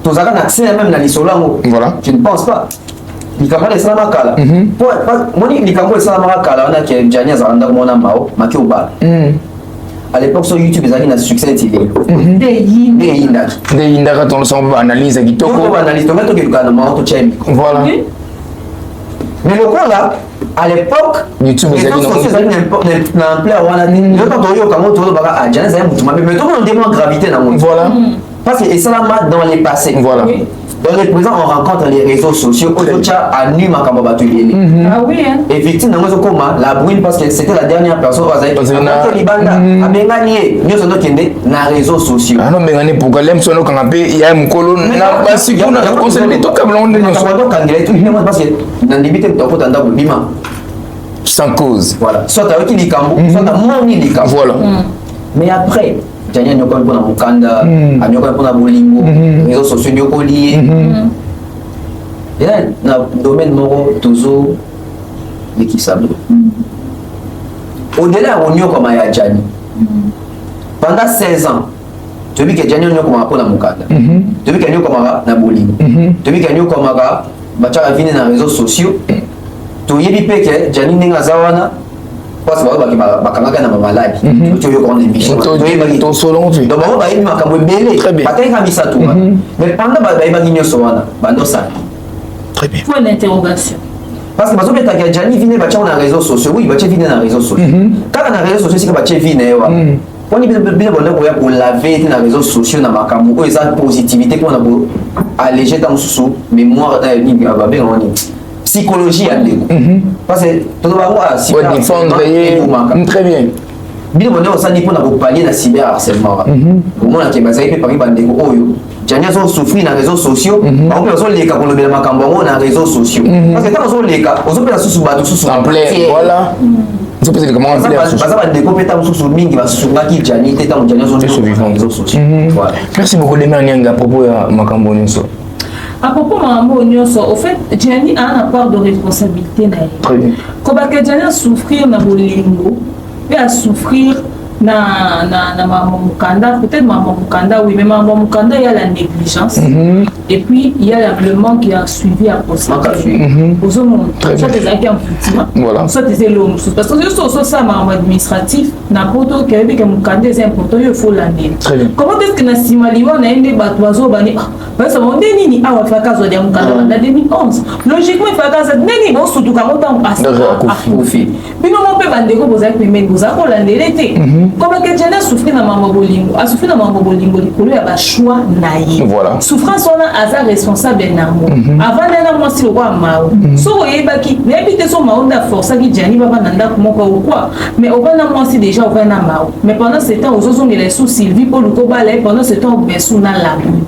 tu as accès même dans les solo? Voilà. Je ne pense pas. likambo wana esalamaka kala moni likambo esalamaka kala wana ke Gianni azalaka ndako mona mao maki obala à l'époque sur YouTube ezalaki na succès neti ndeyindaka tonosoma baanalyse kitoko baanalyse tonga tokelukana na mao totia micro voilà mais lokola à l'époque YouTube ezalaki na ampleur wana te yoka toyoka mo tolobaka Gianni azali motu mabe mais tokona ndemo gravité na moi voilà parce que esalama dans les passés voilà. Dans le présent, on rencontre les réseaux sociaux. Aujourd'hui, à nu makamba batu yeli. Ah oui hein. Et victime nango koma la brune parce que c'était la dernière personne au Azaï. Libanda, abengani, nous sommes kende na réseaux sociaux. Ah non, bengani pour que l'aime sono kanapé, il y a un colon na basi kuna conseiller tout comme on dit. Parce que dans début de temps tanda bima. Sans cause. Voilà. Soit avec likambo, soit à moni likambo. Voilà. Mais après Gianni nyoko mpona mukanda, anyoko mpona bolingo, réseaux sociaux nyoko lié. Et là, dans le domaine moro toujours l'équitable. Au-delà on nyoko comme ya Gianni. Pendant 16 ans, tu vis que Gianni nyoko comme mpona mukanda. Tu vis que nyoko comme na bolingo. Tu vis que nyoko comme bacha vini na réseaux sociaux. Tu yebi pe que Gianni ninga zawana. Parce que bakangaka na mamaladi tu yo connais bicho to solon tu donc on va y makambo belé bateka misatu mais pendant ba ba nyonso wana bando ça très bien point d'interrogation parce que bazo beta ka Gianni vine bacha na réseaux sociaux oui bacha vine na réseaux sociaux quand na réseaux sociaux c'est que bacha vine wa on est bien bon pour laver na réseaux sociaux na makambo ko eza positivité pour na bo alléger dans sous mémoire ni ba ben on psychologie à l'égo parce que tout le monde défendre très bien bien on ça ni pour na pallier na cyber harcèlement au moins que bazai pe pari bandeko oyo Gianni a souffrir na réseaux sociaux on peut les cas pour le makambo na réseaux sociaux parce que quand on les cas on peut sous bateau sous en plein voilà c'est parce que comment on fait ça va bandeko pe tam sous mingi va sous ngaki Gianni te tam Gianni sur les réseaux sociaux voilà merci beaucoup de manière à propos ya makambo nyonso. À propos de Mambo Nyonso, au fait, Gianni a une part de responsabilité. Très bien. Quand Gianni a souffrir dans le lingo, et a souffrir na Maman Mukanda, peut-être Maman Mukanda, oui, mais Maman Mukanda, il y a la négligence. Et puis, il y a le manque qui a suivi à procéder. Aux hommes, soit des acquis en petit, soit des élèves. Parce que juste au ça, Maman administratif, n'importe quel que Mukanda est important, il faut l'année. Comment est-ce que Nassimaliwa n'a une débat d'oiseau, parce qu'on est nini, ah, on fait cas de Mukanda en 2011. Logiquement, il fait cas de nini, bon, surtout quand on a Koufi. Puis, on peut bandego, vous avez pu mettre, vous avez l'été. Comme que Gianni a souffert dans Mambo Bolingo, a souffert dans Mambo Bolingo, il a choix naïf. Voilà. Souffrance, on a hasard responsable d'un amour. Avant d'un amour, si le roi Mao. So, vous voyez, mais habiter son Mao n'a force, qui Gianni va nanda comment quoi. Mais au van amour, c'est déjà au van Mao. Mais pendant ce temps, aux autres, on est sous Sylvie pour le Kobalé, pendant ce temps, on est sous la brune.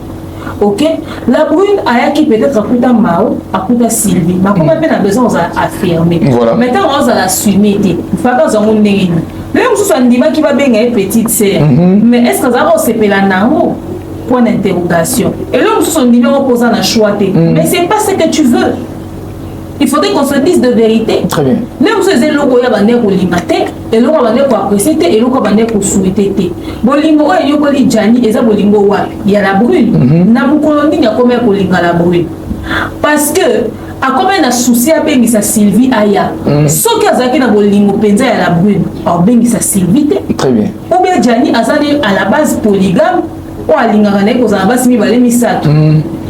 Ok? La brune a qui peut-être à Kouta Mao, à Kouta Sylvie. Mais comme on a besoin d'affirmer. Maintenant, on a assumé. Il faut pas qu'on ait même si on dit qu'il va bien être petite sœur, mais est-ce que ça va se faire là? Point d'interrogation. Et là, on dit qu'on pose un choix. Mais c'est pas ce que tu veux. Il faudrait qu'on se dise de vérité. Très bien. Même si c'est logo ya bande ko limate, et logo bande ko apprécier et logo bande ko souhaiter. Bolingo wa yo ko li Gianni eza bolingo wa ya la brune. Na mukolondi nya komé ko linga la brune. Parce que a combien na souci a bengisa Sylvie aya. Soki azaki na bolingo penza ya la brune, a bengisa Sylvie te. Très bien. Ou bien Gianni azali à la base polygame ou alinga na ko za basi mi bale misato.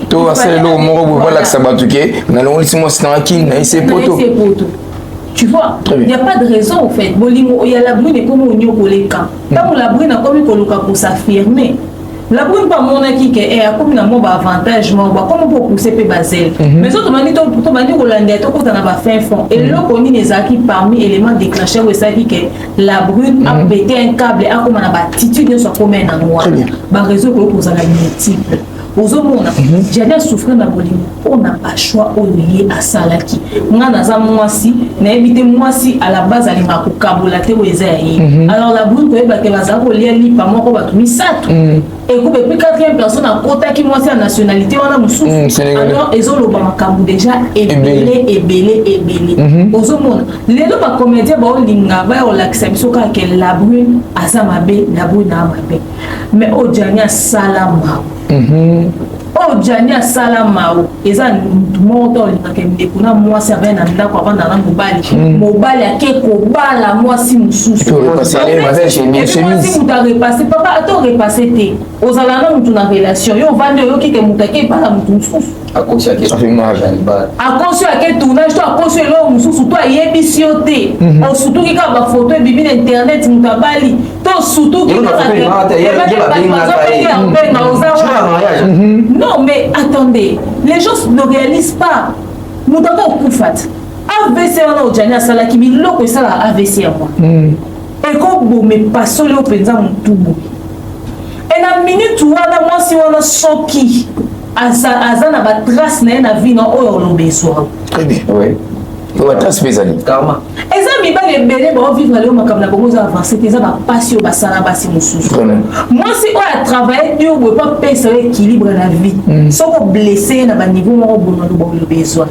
To asele lo moko bo voilà que ça batuke na longi simo stanaki na ise poto. Tu vois, il n'y a pas de raison en fait. Bolingo il y a la brune et comme on y au les camps. Tant la brune a comme koluka pour s'affirmer. La brune pas mon qui est a comme na mo ba avantage mo ba comme pour pousser pe basel. Mais autres mani to mani ko lande to ko na ba fin fond et le koni les acquis parmi éléments déclencheurs où ça dit que la brune a pété un câble a comme na ba attitude soit comme un noir. Ba réseau ko pour ça la multiple. Aux hommes, Gianni a souffert dans le on n'a pas choix au lié à Salaki. Moi, moi si, n'invite moi si à la base à l'imako kabulate ou ezaï. Alors la boule que va que va lier li par moi qu'on va tout ça. Et vous depuis 4e personne en quota qui moi c'est la nationalité on a moussou. Alors ils ont le bamakambu déjà ébélé. Aux hommes, les deux pas comédien ba linga ba on l'accepte que la brune azamabe la brune amabe. Mais au Gianni a salama. oh Gianni asala mao eza moto linakende kuna mwasi avena na ndako avanda na mobali akeko bala mwasi mususu mwasi muta repasser papa ato repasser te ozala na mutu na relation yo vande yo kike mutake bala mutu mususu akosi ake tournage to akosi elo mususu to ayebisi yo te osutuki kaka bafoto ebibi na internet mutu abali to sutuki non mais attendez, les gens ne réalisent pas. Nous devons tout faire. AVC on a Gianni asala ki biloko esala AVC moi. Et comme vous me passez le penza mon tubo. Et na minute wana moi si on a soki azana ba trace na vie na oyo lobeso. Très bien. Oui. On va transmettre karma. Et ça mi ba les belé ba vivre le makam na bongo avancer ça ba passion ba sala ba si mususu. Moi si on a travaillé dur on pas penser l'équilibre la vie. So ko blessé na ba niveau mo bono do bo besoin.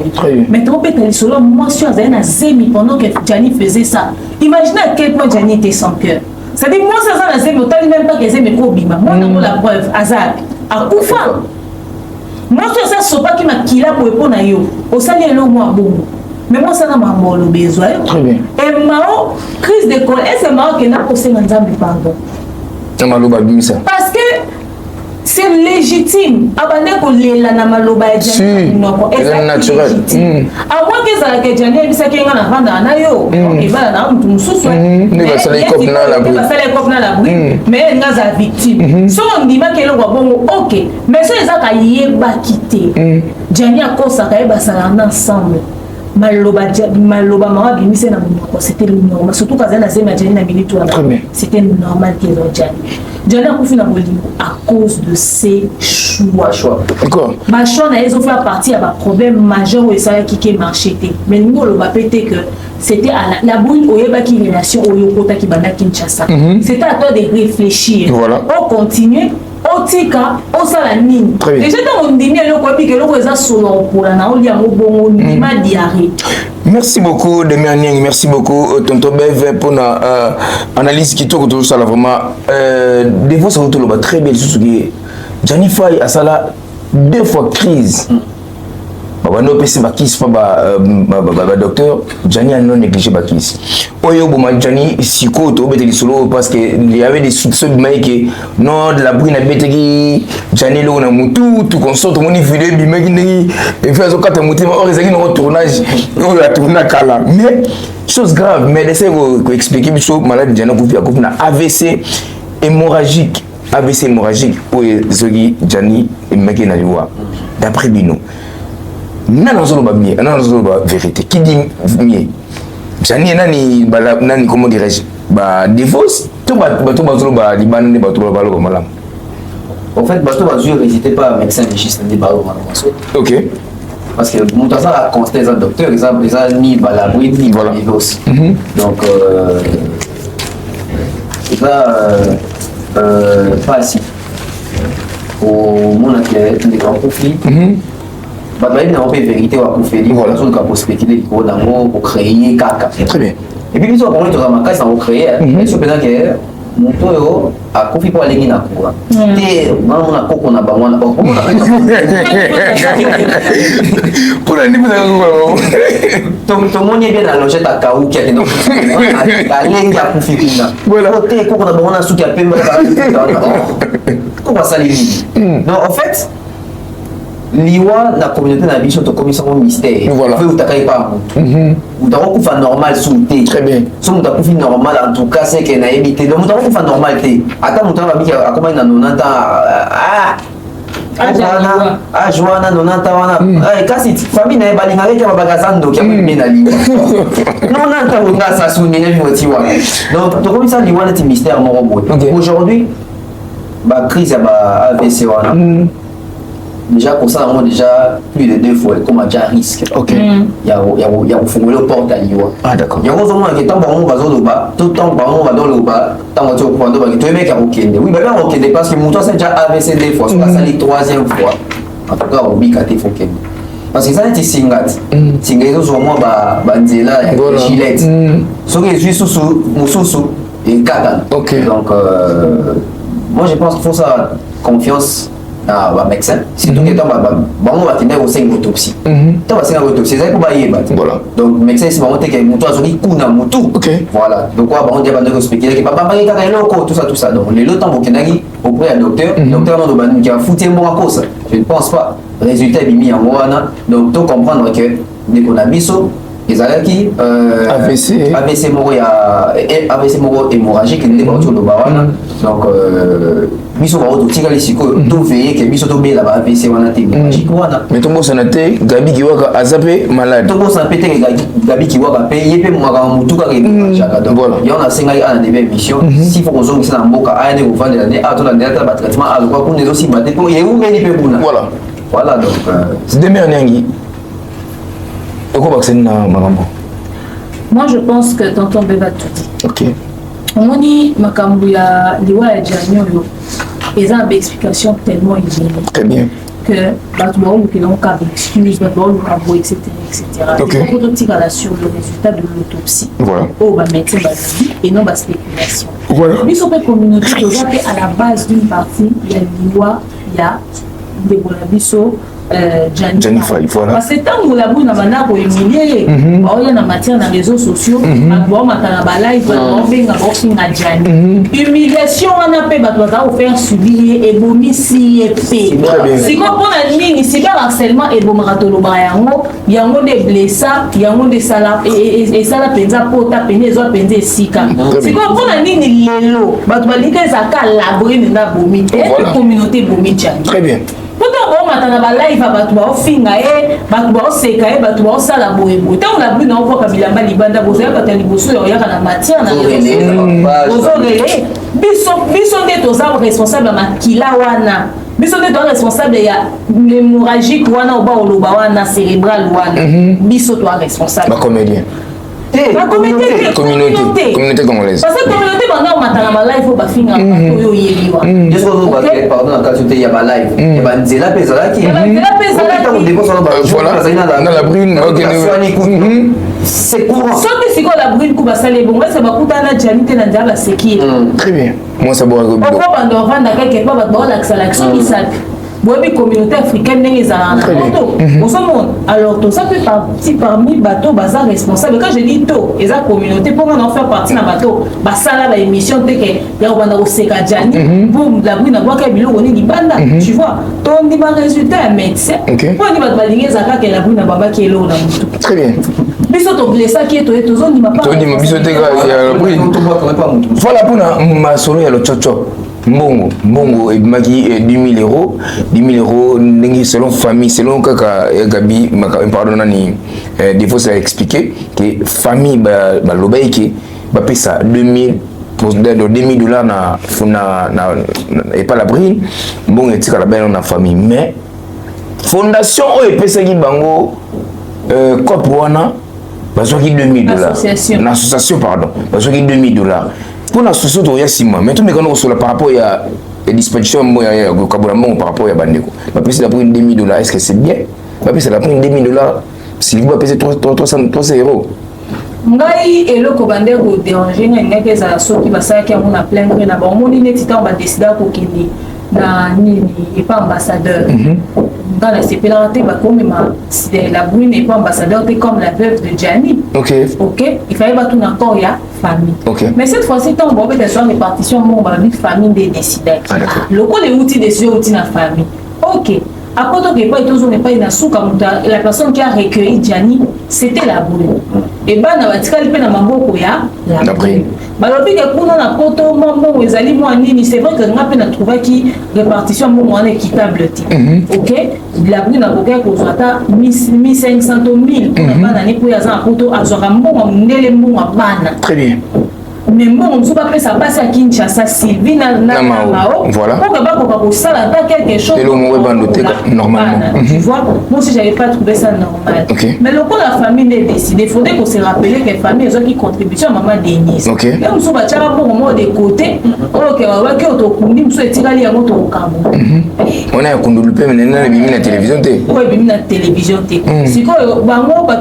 Maintenant peut être solo moi si on a zemi pendant que Gianni faisait ça. Imaginez à quel point Gianni était sans cœur. C'est-à-dire moi ça na zemi autant même pas que zemi ko bima. Moi na la preuve azab. Akufa. Moi ça so pas qui m'a kila pour répondre à yo. Au sali elo moi bon. Mais moi ça n'a pas le besoin. Très bien. Et ma crise de colère, c'est marrant que n'a pas posé un pardon. Parce que c'est légitime. Abandonner que l'élan na maloba est naturel. À moins que ça que Gianni a dit ça qu'il y a un vent dans yo, il va dans un tout sous. Mais ça les copes dans la bruit. Mais il y a des victimes. Si on dit que le bon ok, mais si les a caillé bas quitté, Gianni a cause ça caillé bas ça ensemble. Maloba mama bimise na monoko c'était le normal surtout quand na zema Gianni na minute wana c'était normal que Gianni a confié na bolimo à cause de ses choix. D'accord. Ma choix na ezo faire partie à ba problème majeur où ça qui marché té mais ngolo ba pété que c'était à la boule oyeba qui relation oyokota ki banda Kinshasa. C'était à toi de réfléchir. Voilà. On continue otika osala nini déjà dans on dit le quoi que le eza solo pour na olia mobongo ni ma diarrhée. Merci beaucoup Demi Niang, merci beaucoup tonton Bev pour la analyse qui tourne tout ça là vraiment des fois ça tout le très belle sous qui Gianni Faye a ça là 2 fois crise. Baba no pesi bakis pa ba docteur Gianni a non négligé bakis. Oyo boma Gianni siko to bete solo parce que il y avait des soupçons que non de la brune beteki Gianni lo na mutu tout consort mon vidéo bi meki ngi et fait ça mutu on les no tournage on la tourna kala mais chose grave mais laissez vous expliquer biso malade Gianni ko na AVC hémorragique oyo zogi Gianni meki na liwa d'après Bino. Nani vérité qui dit mieux Gianni nani comment dirais-je ba divorce tout bato ba libana ne bato ba lo malam en fait bato ba jouer n'hésitez pas médecin légiste ne ba lo malam. OK parce que Moutassa a constaté un docteur ils a ni ba la bruit ni ba divorce donc pas si au monde qui est grand conflit il y a une vérité à conférer, voilà, pour spéculer, pour créer caca. Très bien. Et puis, nous avons créé, mais je pense que mon tour a confié pour aller dans la cour. Et on a coco, on a pas pour la nuit, tout le monde est bien allongé à Kaou qui a été donc la ligne à confier. Voilà, on a bon un sou qui a payé. Comment ça les non, en fait, liwa na communauté na biso to commission au mystère voilà vous takai pas vous t'avons fait normal sous thé très bien so vous t'avez fait normal en tout cas c'est que na évité donc vous t'avez fait normal thé attends vous t'avez dit à comment na 90 Joana 90 wana kasi famille na balinga reka babagazando qui a mené na liwa 90 on a ça sous nene votiwa donc to commission liwa na mystère mon robot aujourd'hui ba crise ba AVC wana déjà comme ça on déjà plus de 2 fois comme déjà risque. OK. Il y a fondé le porte à Liwa. Ah d'accord. Il y a vraiment que tant on va dans le bas, tout temps on va dans le bas, tant on va dans le bas, tu mec à Okende. Oui, mais là Okende parce que mon toi c'est déjà AVC 2 fois, soit ça les 3e fois. En tout cas, on bicate Okende. Parce que ça c'est singat. Singat ils ont moi banzela gilet. Ce que je suis sous mususu et katan. OK. Donc moi je pense qu'il faut ça confiance ba médecin surtout que bango batenda kosenga autopsie to basenga autopsie ezali po bayeba te donc médecin esi bango teke moto azoki kuna motu voilà donc oyo bango dia bandaki kospécule ke babambaki kaka eloko tout ça donc lelo ntango okendaki auprès ya docteur wana obaniki afuti mbongo akosa je ne pense pas résultat ebimi yango wana donc to comprendre que ndeko na biso ezalaki AVC moko hémorragique nde bauti oloba wana donc biso bao totikali sikoyo toveye ke biso tobela ba AVC wana te hémorragique wana mais tobosana te Gabi Kiwaka aza mpe malade tobosana mpe te Gabi Kiwaka mpe ye mpe makambo motu kaka hémorragiaka donc yango nasengaki ana debe émission si fo kozongisa na mboka aya nde kovandela nde atolandela ta batraitement alokwa kuna ezosimba te mpo yeumeli mpe kuna voilà donc demer nyangi. Moi, je pense que Tonton Beba tout dit. Ok. On dit makambu ya liwa ya Janyo et ça une explication tellement évidente. Très bien. Que batouarou qui l'ont cap excuse batouarou cabou etc. Ok. Il faut qu'on tire sur le résultat de l'autopsie. Voilà. Oh bah médecin et non bah spéculation. Voilà. Nous sommes communauté qui est à la base d'une partie il y a liwa il y a des bolabiso Jennifer, voilà. Parce que tant que la boue n'a pas humilié, il y a matière dans les réseaux sociaux, il y a humiliation, on a faire subir et bomber si épais. Si on a ligne, si pas harcèlement et bomberatolo il y a des blessés, il y a des salades et ça la penza pour taper les autres penza sika. Si on a ligne l'élo, bah tu vas dire que ça a labré n'a bombi. Et la communauté bombi. Très bien. Pourtant, on a un live à Batouao Fingae, Batouao Sekae, Batouao Salaboebo. Tant on a vu dans le Kabilamba Libanda, vous avez pas tenu bosso, il y a la matière dans les réseaux. Bisson est aux responsables à Makilawana. Bisson est responsable de l'hémorragique Wana Oba Olobawana cérébral Wana. Bisson est responsable. Ma comédien. La communauté congolaise. Parce que la communauté, pendant ma live, il faut pas finir. Juste pour vous dire, pardon, quand tu es à live, il y a des gens qui sont là. Voilà, dans la brune. C'est courant. Sauf que si la brune coupe à saler, bon, ça va coûter à la janite dans la séquille. Très bien. Moi, ça boit. Pourquoi on doit vendre quelque part, on va l'action qui s'appelle. Oui, communauté africaine n'est pas alors tout ça fait partie parmi bateau bazar responsable. Quand je dis tout, et la communauté pour en faire partie dans bateau, bah ça là la émission t'es que y a au Seka Djani, boum la brune à boire qu'elle on est du banda, tu vois. Ton dit ma résultat un médecin. Pour on dit bah baligner zaka que la brune à baba qui est l'eau là. Très bien. Biso to blessa qui est tout zone dit ma pas. Toi dis ma biso t'es voilà pour ma solo ya le chocho. Mbongo et maki 10 000 euros selon famille selon kaka Gabi pardon nani des fois ça a expliqué que famille ba lobaiki ba pesa 2000 pour $2000 na et pas la brine mbongo etika la belle na famille mais fondation o epesa ki bango cop wana bazoki $2000 na association pardon bazoki $2000 pour la société il y a 6 mois mais tout mais quand on sur par rapport il y a disparition moi il y a kabulambo par rapport il y a bandeko ma prise la prix $2000 est-ce que c'est bien ma prise la prix $2000 si il va payer 300 euros ngai eloko bandeko déranger ngeke za soki basaki on a plein de na ba moni neti ta ba décider ko kini na nini et pas ambassadeur dans la CPLT bah comme la brune n'est pas ambassadeur comme la veuve de Gianni. Ok, il fallait pas tout encore il y a famille. Mais cette fois-ci tant bon peut-être sur répartition mon bah famille des décideurs. Le coup les outils des outils na famille. Ok. Après donc pas tous on n'est pas une souka la personne qui a recueilli Gianni c'était la brune. Et ben na batikali pe na maboko ya la brune. Balobi que pour na poto mambo ezali moi nini c'est vrai que nga pe na trouver qui répartition mon équitable ti. OK la brune a boka ko zata 1500 1000 pour na bana ni pour ya za poto azora mbongo ndele mbongo bana. Très bien. Mais bon, on ne peut pas faire ça passer à Kinshasa, Sylvie, Namao. Voilà. Pour que ça pas quelque chose. Et le normalement. Tu vois, moi aussi, j'avais pas trouvé ça normal. Mais le coup, la famille est décidée. Il faudrait qu'on se rappelle que la famille est qui contribution à maman Denise. Et on se bat pour au moins des côtés. Ok, on va que on se tire à l'autre au Cameroun. On a un condoulé, mais on a mis la télévision. Oui, mais la télévision. C'est quoi, on va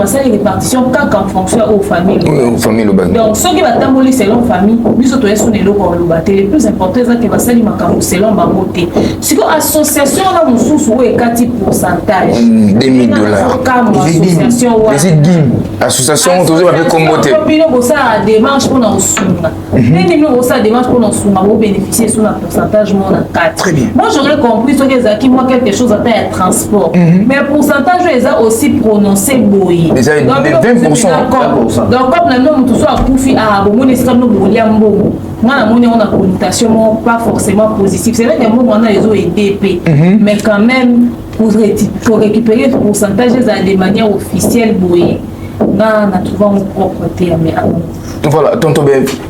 faire une répartition en fonction aux familles. Aux familles, donc, ceux qui va batamboli selon famille biso to yeso ne loko lobate le plus important c'est que basali makambo selon bangote siko association na mususu o ekati pourcentage $2000 association wa association toujours avec comboté bino bosa démarche pour na osunga nini bino bosa démarche pour na osunga bo bénéficier sur un pourcentage mon en 4 très bien moi j'aurais compris ce que zaki moi quelque chose à faire transport mais pourcentage les a aussi prononcé boyi déjà 20%. Donc comme la norme tout soit koufi à bon est comme nous liambo moi la monnaie on a connotation pas forcément positive c'est vrai que moi on a les EDP mais quand même pour récupérer le pourcentage de manière officielle boyi na trouvé mon propre terme voilà tonton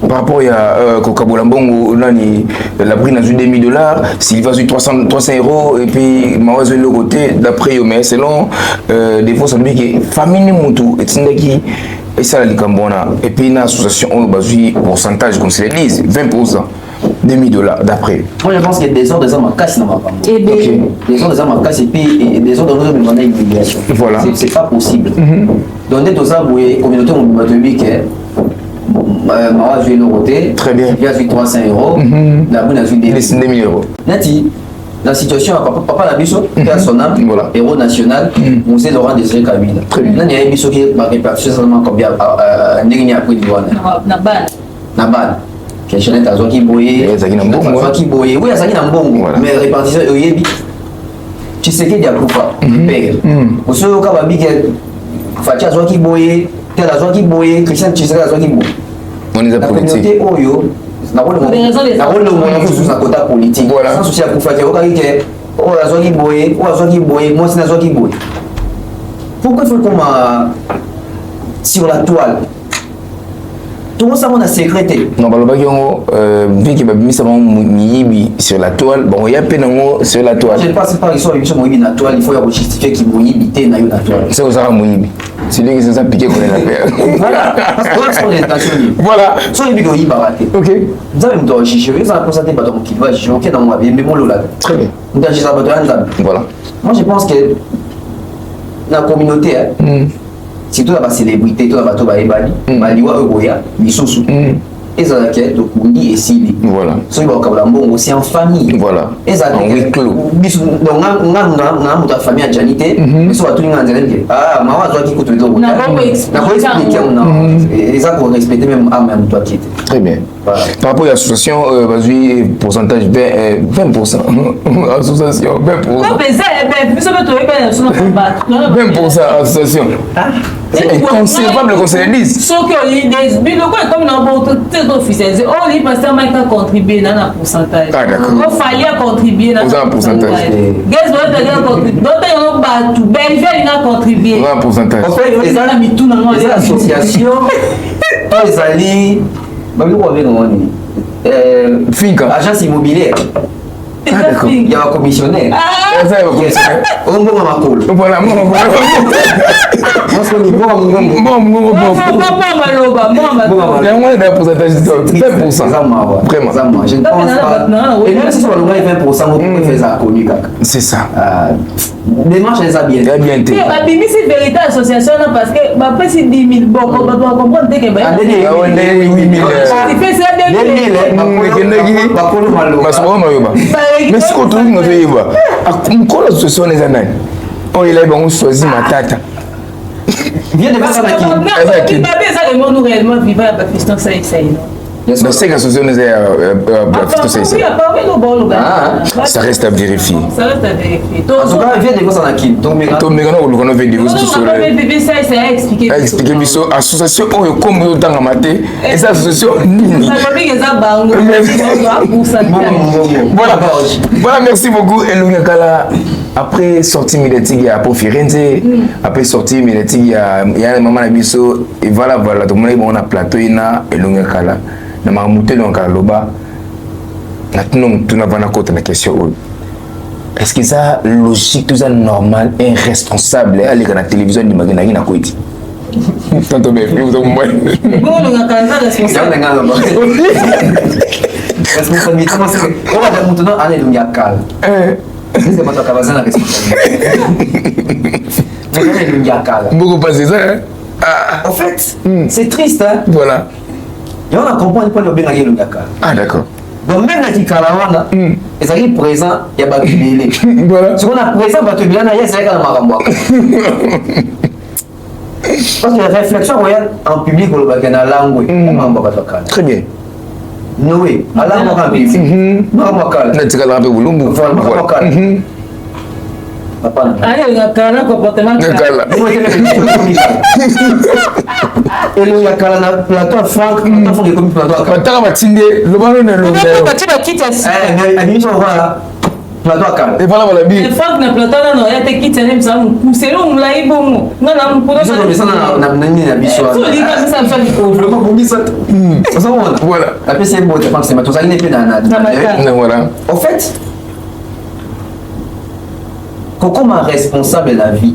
par rapport à Kokabola Mbongo nani la prix n'a eu $2000 s'il va sur 300 € et puis mawazo le côté d'après yo mais selon des fois ça dit que famille mutu etindaki et ça la likambona et puis une association on bazui pourcentage comme c'est les 20% $2000 d'après. Moi je pense qu'il y a des ordres des hommes à casse dans ma femme. Des ordres des hommes à casse et puis des ordres de demander une humiliation. Voilà. C'est pas possible. Donc dès que ça vous communauté on va te dire que Mawa joué le côté. Très bien. Il y a 300 €. La bonne a joué des $2000. Nati, la situation papa la biso qui a son âme, héros national, Moussé Laurent Désiré Kabila. Très bien. Il y a un biso qui va répartir seulement combien n'est après du douane. Nabal. Question est à Zoki Boye. Zoki Boye. Oui, à Zaki Nambongo. Mais répartition Oyebi. Tu sais qu'il y a Koufa. Père. Au seul cas, Babi, Fatia Zoki Boye. Tel à Zoki Boye. Christian, tu sais à Zoki Boye. On est à politique. La communauté Oyo. La rôle de mon sous un quota politique. Voilà. Sans souci à Koufa. Qui est au Zoki Boye. Ou à Zoki Boye. Moi, c'est à Zoki Boye. Pourquoi il faut qu'on sur la toile? Tout ça, on a sécrété. Non, vu qu'il y a mis sur la toile, bon, il y a peine sur la toile. Je ne pense pas qu'ils sont sur la toile, il faut justifier qu'ils vont imiter la toile. C'est où ça va mouiller. C'est lui qui s'est piqué pour la paix. Voilà, parce que c'est les intentions. Voilà. Soit les bigots y baraté. Ok. Vous avez me chicher, vous avez constaté pas donc qu'il va chicher, ok, dans moi, mais bon, là. Très bien. Vous avez ça, voilà. Moi, je pense que la communauté, surtout la célébrité, tout la bateau va éballer, Maliwa Euroya, Missoussou. Et ça qui est au Kundi et Sili. Voilà. Ceux qui vont aussi en famille. Voilà. Et ça en huis clos. Donc, on a ta famille à Janité, mais soit tout le monde a dit ah, maman, toi qui coûte le dos. On n'a pas expliqué, et ça pour respecter même à même toi qui était. Très bien. Par rapport à l'association, vas-y, pourcentage 20%. Association, 20%. Non, mais ça, ça peut te 20% association. C'est inconcevable qu'on se le dise. Sauf que les locaux, comme dans le officiel, oh, les pasteurs m'ont contribué dans un pourcentage. Ah, d'accord. Il fallait contribuer dans un pourcentage. Qu'est-ce que tu as contribué? D'autres, ils ont contribué. Dans un pourcentage. En fait, les associations, les alliés, agence immobilière. Il y a un commissionnaire. On va ma colle. Voilà, c'est ça. Démarche est bien. C'est vérité association parce que après c'est 10 000 bon on doit comprendre que mais si on trouve une association les années oh il a bon choisi ma tata viens de faire ça qui nous réellement vivre à Pakistan ça donc c'est l'association ça reste à vérifier. Ça reste à vérifier. Donc vient de voir ça qui donc mais quand on veut dire ça expliquer association comme dans maté et ça association voilà merci beaucoup Elunga Kala. Après sortie médiatique il y a pour Firenze après sortie médiatique il y a maman Nabiso et voilà tout le monde on a plateau ina Elunga Kala na mamuté donc loba maintenant tu n'as pas côté la question est-ce que ça logique tout ça normal et responsable aller à la télévision ni magana na koiti tanto bien vous au moins bon on a quand même responsable responsabilité parce que on va maintenant aller dans ya kala c'est pas ta base na responsabilité beaucoup passé ça en fait c'est triste hein voilà Et on a compris pourquoi le bien le Gaka. Ah, d'accord. Donc, même dans Kikalawana, ils arrivent présents, il y a Batubélé. Voilà. Ce qu'on a présent, Batubélé, il y a c'est quand même parce que la réflexion en public, on va gagner la langue. Très bien. Noé, à la langue en public. Allez, on a un comportement. Et le yakala na plateau Franck, on fait comme plateau. Pataka batinde, le ballon est long. Tu vas quitter ça. Ami on va plateau akala. Et voilà la vie. Franck na plateau là non, il te quitte même ça, c'est long là il bon. Non non, pour ça mais ça na nani na biso. Tu dis que ça fait du coup. Je veux pas bomber ça. Ça voilà. Après c'est bon, je pense c'est ma tout ça n'est plus dans voilà. En fait, comme un responsable de la vie,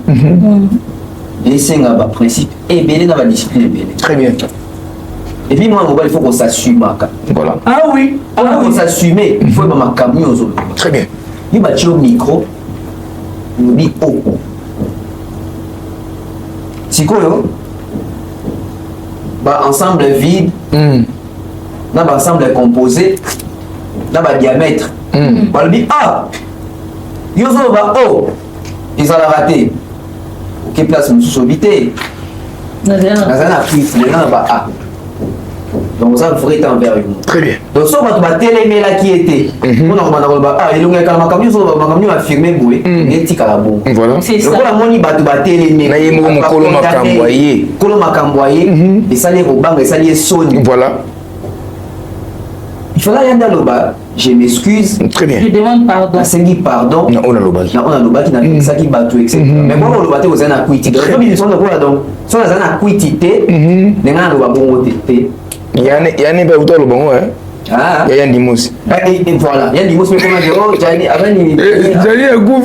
laissez un principe et belé dans la discipline. Très bien. Et puis moi, il faut qu'on s'assume. Voilà. Ah oui. Pour qu'on s'assume, il faut que ma camion aux autres. Très bien. Il m'a tiré au micro, il me dit oh. C'est quoi ensemble vide, ensemble composé, diamètre. On dit ah. Yozo va oh, ils ont raté. Quelle place nous sobité? Nazana pris, les gens va ah. Donc ça ferait envers nous. Très bien. Donc ça va te télémé là qui était. On a va ah, il y a un camion sur ma camion affirmé boué, il tika la bon. Voilà. C'est ça. La moni ba télémé. Na yemo mo koloma kamboyer. Koloma kamboyer et ça les robang et ça les sonne. Voilà. Il fallait aller dans le bas. Je m'excuse. Très bien. Je demande pardon. C'est dit pardon. On a le bas. On a le bas qui n'a pas ça qui bat tout, etc. Mais moi, on le battait aux années à quitté. Comme ils sont de quoi donc, sont les années à quitté, les gens ne vont pas bon côté. Il y a un peu de bon, hein. Ah, il y a un dimos. Et voilà, il y a un dimos, mais comment dire, oh, j'ai avant il j'ai un goût,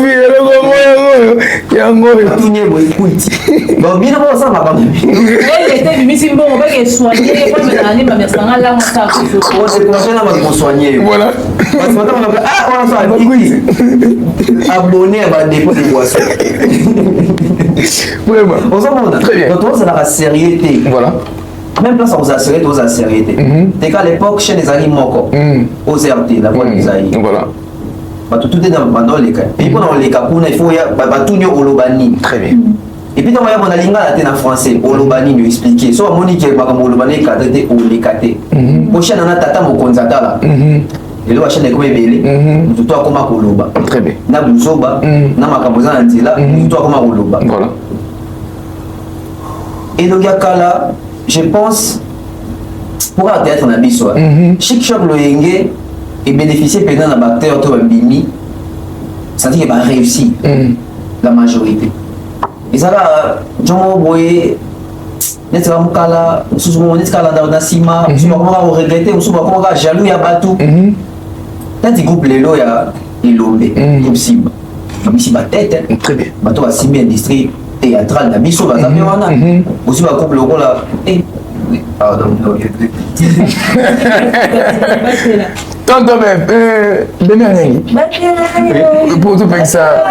il y a un goût. Tout n'est pas quitté. Bon, bien avant ça, ma femme. Elle était venue, c'est bon, on va qu'elle soigner, pas me l'année, ma mère s'en a là, on s'en fout. On s'est commencé là, on va soigner. Voilà. Parce que maintenant, on a ah, on a ça, abonné à ma dépôt de boissons. Vraiment. On s'en va. Très bien. Donc, on s'en a la sérieuxité. Voilà. Même place aux assurés, aux assurés. Dès qu'à l'époque, chez les animaux, aux RT, la voie des aïeux. Voilà. Tout est dans les cas. Et puis, dans les cas, il faut tout au Lobani. Très bien. Et puis, dans la langue en français, au Lobani, nous expliquer. Soit Monique, au Lobani, cadré au Lécaté. Prochaine, on a tata mon conzata là. Et là, chaîne est comme belé. Tout toi comme un Loba. Très bien. Na Bouzoba, na Makaboza Antila, tout toi comme un Loba. Voilà. Et le gars là, je pense, pour un théâtre en abyssal, chaque choc le yenge et bénéficier pendant la bactérie autour de Bimi, ça dit qu'il va réussir la majorité. Et ça va, John Boye, net va mukala, souvent net kala dans Sima, souvent on va regretter, souvent on va jaloux ya batou. Dans des groupes les lois ya Ilombe, groupe Simba, Simba tête, très bien. Bateau à Simba industrie. Théâtral, la mission va s'appeler aussi va couper le rôle là. Pardon, tonton même, pour tout faire ça,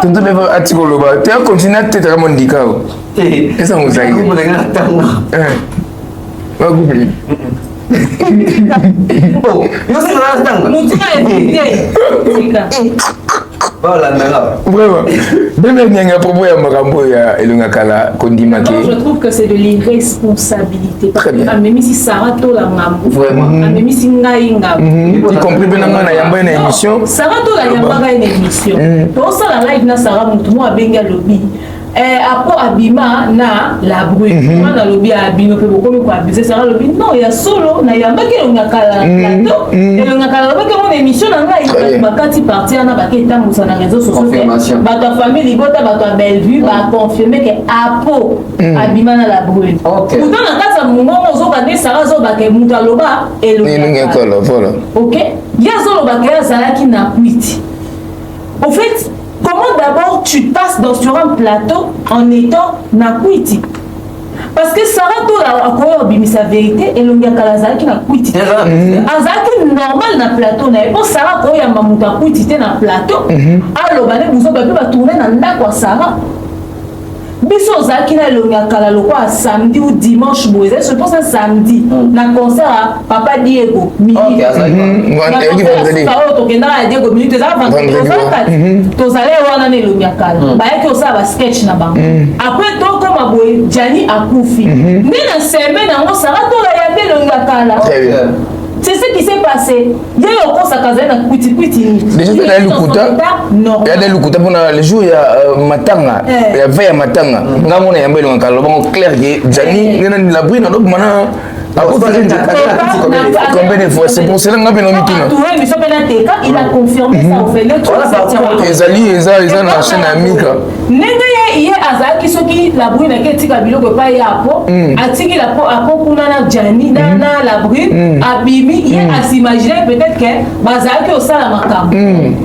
tonton même à Tigoloba, tu as continué à te faire mon dicao. Et ça vous a dit. Oh, yo c'est la tanga. Voilà, vraiment. Demain, à propos de Marambo et le Kala, Kondimake. Je trouve que c'est de l'irresponsabilité. Parce que même si Sarah Tola Mambo, vraiment, même si Ngaïnga, y compris bien dans une émission. Sarah Tola Yambaga une émission. Pour ça, la live na Sarah Moutoumou a Benga Lobby. Après Abima na la bruit. Moi na lobby à Abino peut beaucoup me abuser Sarah Lobby. Non, il y a solo na Yambaki le Ngakala plateau. Et le Ngakala Lobby comme une émission na ngai bakati parti na baketa musa na réseaux sociaux. Ba ta famille libota ba ta belle vue ba confirmer que Apo Abima na la bruit. Pourtant na kasa mungo zo ba ne Sarah zo ba ke muta loba et le Ngakala. Voilà. OK. Ya zo loba ke Zalaki na kwiti. En fait, comment d'abord tu passes sur un plateau en étant Nakwiti? Parce que Sarah Tola a quoi sa vérité et l'on a Kalazaki Nakwiti. Azaki normal na plateau na et Sarah ko ya mamuta Kwiti na plateau. Alors bané vous va tourner dans la quoi Sarah. biso ozalaki na elongi ya kala lokwa samedi ou dimanche boye je pense un samedi na concert à Papa Diego midi tokendaka ya Diego midi tozalaka vendredi tozali wana na elongi ya kala bayaki osala basketch na bango après tokoma boye Jani akufi nde na semaine yango sara tolaya nde elongi ya kala. C'est ce qui s'est passé. Il y a eu encore ça kazana kuti. Déjà il y a des lukuta pour le jour il y a matanga, il y a veille matanga. Ngamo na yambele ngakalo bango clair que Jani ngena la brille na donc mana combien de fois c'est pour cela ngapé no mituna. Il a confirmé ça au fait. Ezali na chaîne amika. Nenge ye azaki soki la brune na ketika biloko pa ya po atiki la po apo kuna na Jani na la brune abimi ye s'imaginer peut-être que bazaki au sala makambo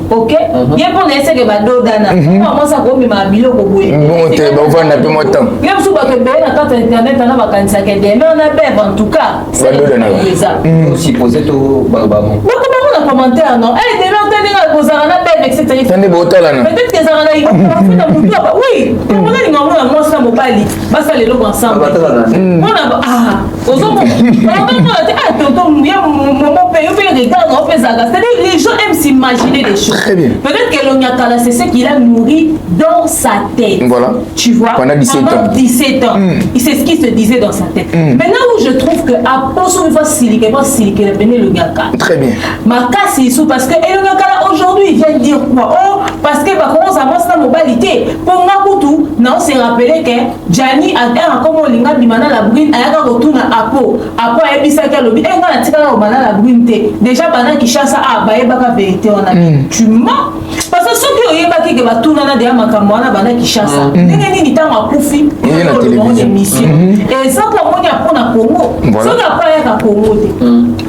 OK ye pour essayer que badodana comment ça ko mema biloko boye bon te ba vanda pe mo temps ye msu ba ke be na carte internet na ba kanisa ke de mais on a be en tout cas badodana aussi poser to ba na commentaire non eh de l'antenne kozala na be etc. tande botala na peut-être que ça na iko oui comment les mamans la moi ça mobali ba ça les logo ensemble on a ozomo tonton ya mon père il regarde on fait ça c'est-à-dire les gens aiment s'imaginer des choses peut-être que l'Onyakala c'est ce qu'il a nourri dans sa tête voilà tu vois pendant 17 ans c'est ce qui se disait dans sa tête maintenant où je trouve que à poso il va siliquer le béné l'Onyakala très bien ma casse sous parce que l'Onyakala aujourd'hui il vient dire quoi parce que bah comment ça marche la mobilité pour Makutu non c'est rappelé que Jani a un comme linga bimana la brune ayaka retourna apo a ebisa ka lobi enga na tika na bana la brune déjà bana qui chasse a ba yebaka vérité on a tu mens parce que ceux qui oyebaki que batuna na dia makambo na bana qui chasse ndenge nini tango akufi na télévision émission et ça pour moi ya pona Congo so ka pa ya ka Congo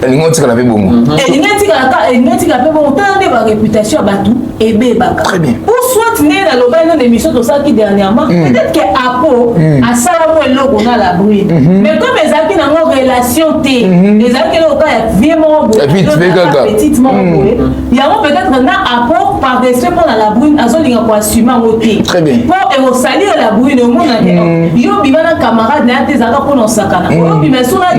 te lingo tika la pe bongo et tika pe bongo tande ba réputation batu ebebaka très bien pour soit né na loba na émission to ça qui dernièrement peut-être que apo a sala mo eloko na la brune mais comme ezaki na ngo relation té ezaki le cas ya vraiment petite maman il y a peut-être na apo par respect pour la brune azolinga ko assumer ngoté très bien pour et au salir la brune au monde yo bimana camarade na te zaka ko nosakana yo bimana sona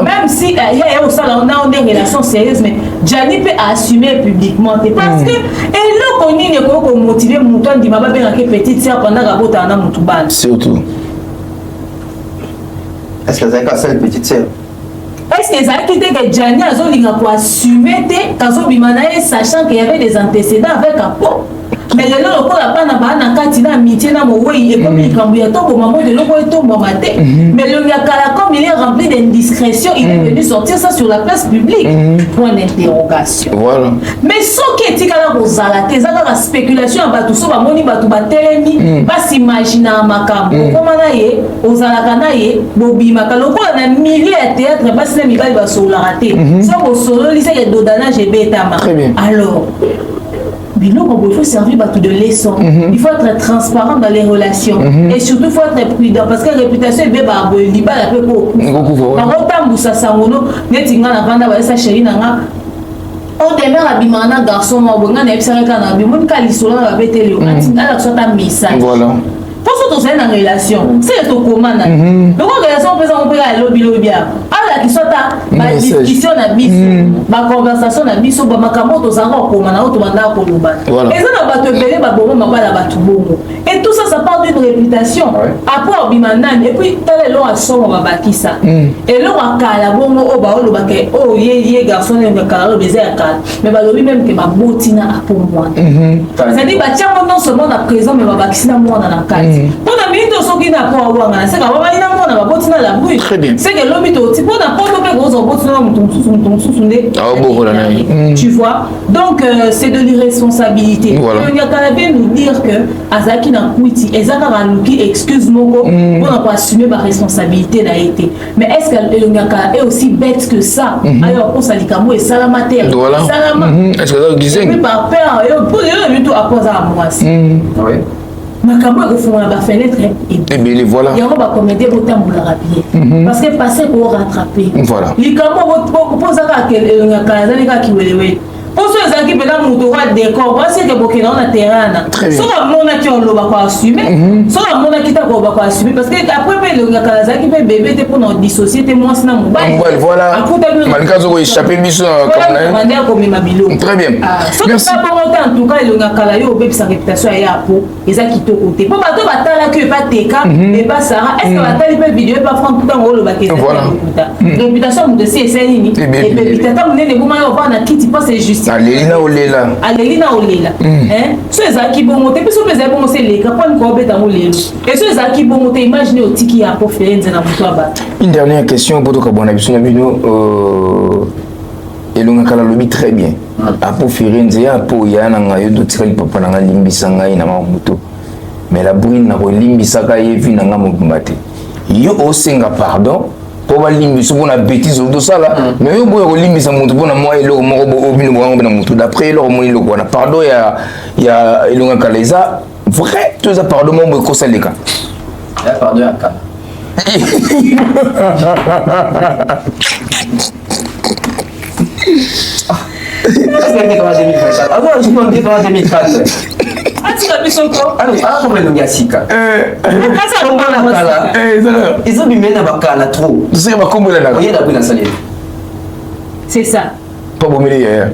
même si il y a au sala on a des relations sérieuses mais Jani peut assumer publiquement parce que et le koni ne ko motiver muto ndima ba benga ke petite sœur pendant rabota na mutu bal surtout est-ce que ça a une petite sœur est-ce que ça a quitté que Jani a zolinga ko assumer te kazo bimana sachant qu'il y avait des antécédents avec Apo mais le lolo ko la bana bana kati na amitié na moweyi et comme il cambuya to ko maman de loko to mamate mais le Nyakala comme il est rempli d'indiscrétion il est venu sortir ça sur la place publique point d'interrogation voilà mais ce qui est tikala ko zalate za la spéculation ba tout so ba moni ba tout ba telemi ba s'imaginer makambo comment na ye ozalaka na ye bobima kaloko na milieu de théâtre ba sina mibali ba solo raté ça ko solo lisa ya dodana gebetama alors il faut servir de leçon. Il faut être transparent dans les relations. Et surtout, il faut être prudent. Parce que la réputation est bien liba la peu beaucoup. Par contre, ça sangono, netinga na vanda ba sa chérie nanga. On demeure à bimana garçon mo bonga na epsa kana bimon kalisola ba betelio. Atinga la soit un message. Voilà. Pour ce que dans relation, c'est ton commande. Donc en relation, on peut à lobby bien. Alors qui soit ma discussion na biso, ma conversation na biso, ma kamoto zanga commande auto manda ko loba. Et ça na bato belé ba bongo ma bala batu bongo. Et tout ça ça part d'une réputation. Après bimanan et puis tel long à son va bakisa. Et long à kala bongo o ba loba ke oh ye garçon ne kala lo baiser à kala. Mais ba lobi même que ma botina a pour moi. C'est-à-dire ba tiens non seulement na présent mais ba bakisa moi dans la kala. Pour la minute soki na po awanga c'est ka baba ina mona ba botina la bruit c'est que l'hôpital tu pour na po pe gros botina mutum sunde tu vois donc c'est de l'irresponsabilité il y a quand même nous dire que azaki na kuiti ezaka ranuki excuse moko pour na pas assumer ma responsabilité n'a été mais est-ce que le ngaka est aussi bête que ça alors pour salikamo et salamateur salama est-ce que ça disait par peur pour le minute à poser à moi oui makambo ekofungwa na bafenêtre ebele voilà yango bakomede botambolaka bien parce que passé ko rattraper voilà likambo bopozaka elongaka azali kaka kiwelewele oso ezalaki mpena moto wa décor waseke bokenda na terrain soki amonaki oloba ko assume soki amonaki ta koloba ko assume parce que après mpe elongaka azalaki mpe bébé te mpona dissocier te mwasi na mobali malika azoko échappe biso mande akomema biloko très bien soki babongo te en tout cas elongaka yo obebisa réputation ya yapo eza kitoko te mpo bato batalaki oyo bateka eba sara est ce que batali mpe video eba franc ntango olobaki ezalokuta réputation moto esi esali nini ebebi tata monene bomaki oba na kiti mpo c'est justice aleli na olela so ezalaki bongo te mpe so mpe ezali bongo se eleka mponi kobetango lelo e so ezalaki bongo te imagine otiki ya po fere nze na moto abato une dernière question mpo tokabwana biso na bino elongaka nalobi très bien apo fere nze ya po ya na ngai yo totikali papa na ngai limbisa ngai na mamoto mais la brune na kolimbisaka ye vi na ngai mobimba te yo osenga pardon po balimbisa mpona bétise otosala mais yo boya kolimbisa motu mpona mwa eloko moko obino bokango na motu d'après eloko moni eloko wana pardon ya elongaka eza vrai to eza pardon moko boye kosaleka pardon ya kala atika biso ko akoma elongi ya sika kala ezobimeli na bakala trop toseka bakombolanaka oyeda bwina saleli c'est ça pa bomeli yaya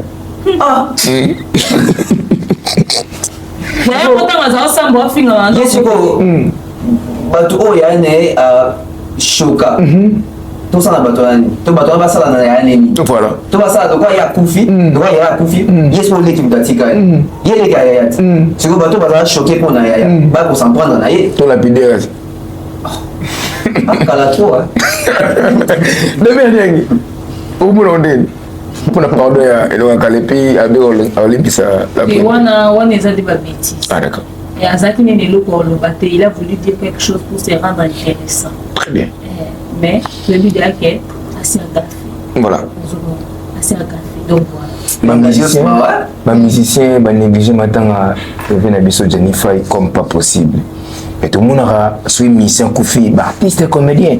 kotanga aza osamba ofinga ye sikoyo bato oyo yane shoka tosala bato yani to bato basala na ya nini voilà to basala to kwa ya kufi to kwa ya kufi yeso leki mutatika ye leki ya ya siko bato basala choqué pour na ya ba ko s'en prendre na ye to lapidaire kala toi deme nyangi umuna ndeni mpona pardon ya elongaka lepi abe olimbisa wana eza de babétise d'accord et azalaki nini eloko oloba te il a voulu dire quelque chose pour se rendre intéressant très bien mais je lui dirais que assez agafé. Voilà. Assez agafé. Donc voilà. Ma musicien va négliger matanga na biso Jennifer comme pas possible. Et tout le monde a suivi musicien Koufi, artiste comédien.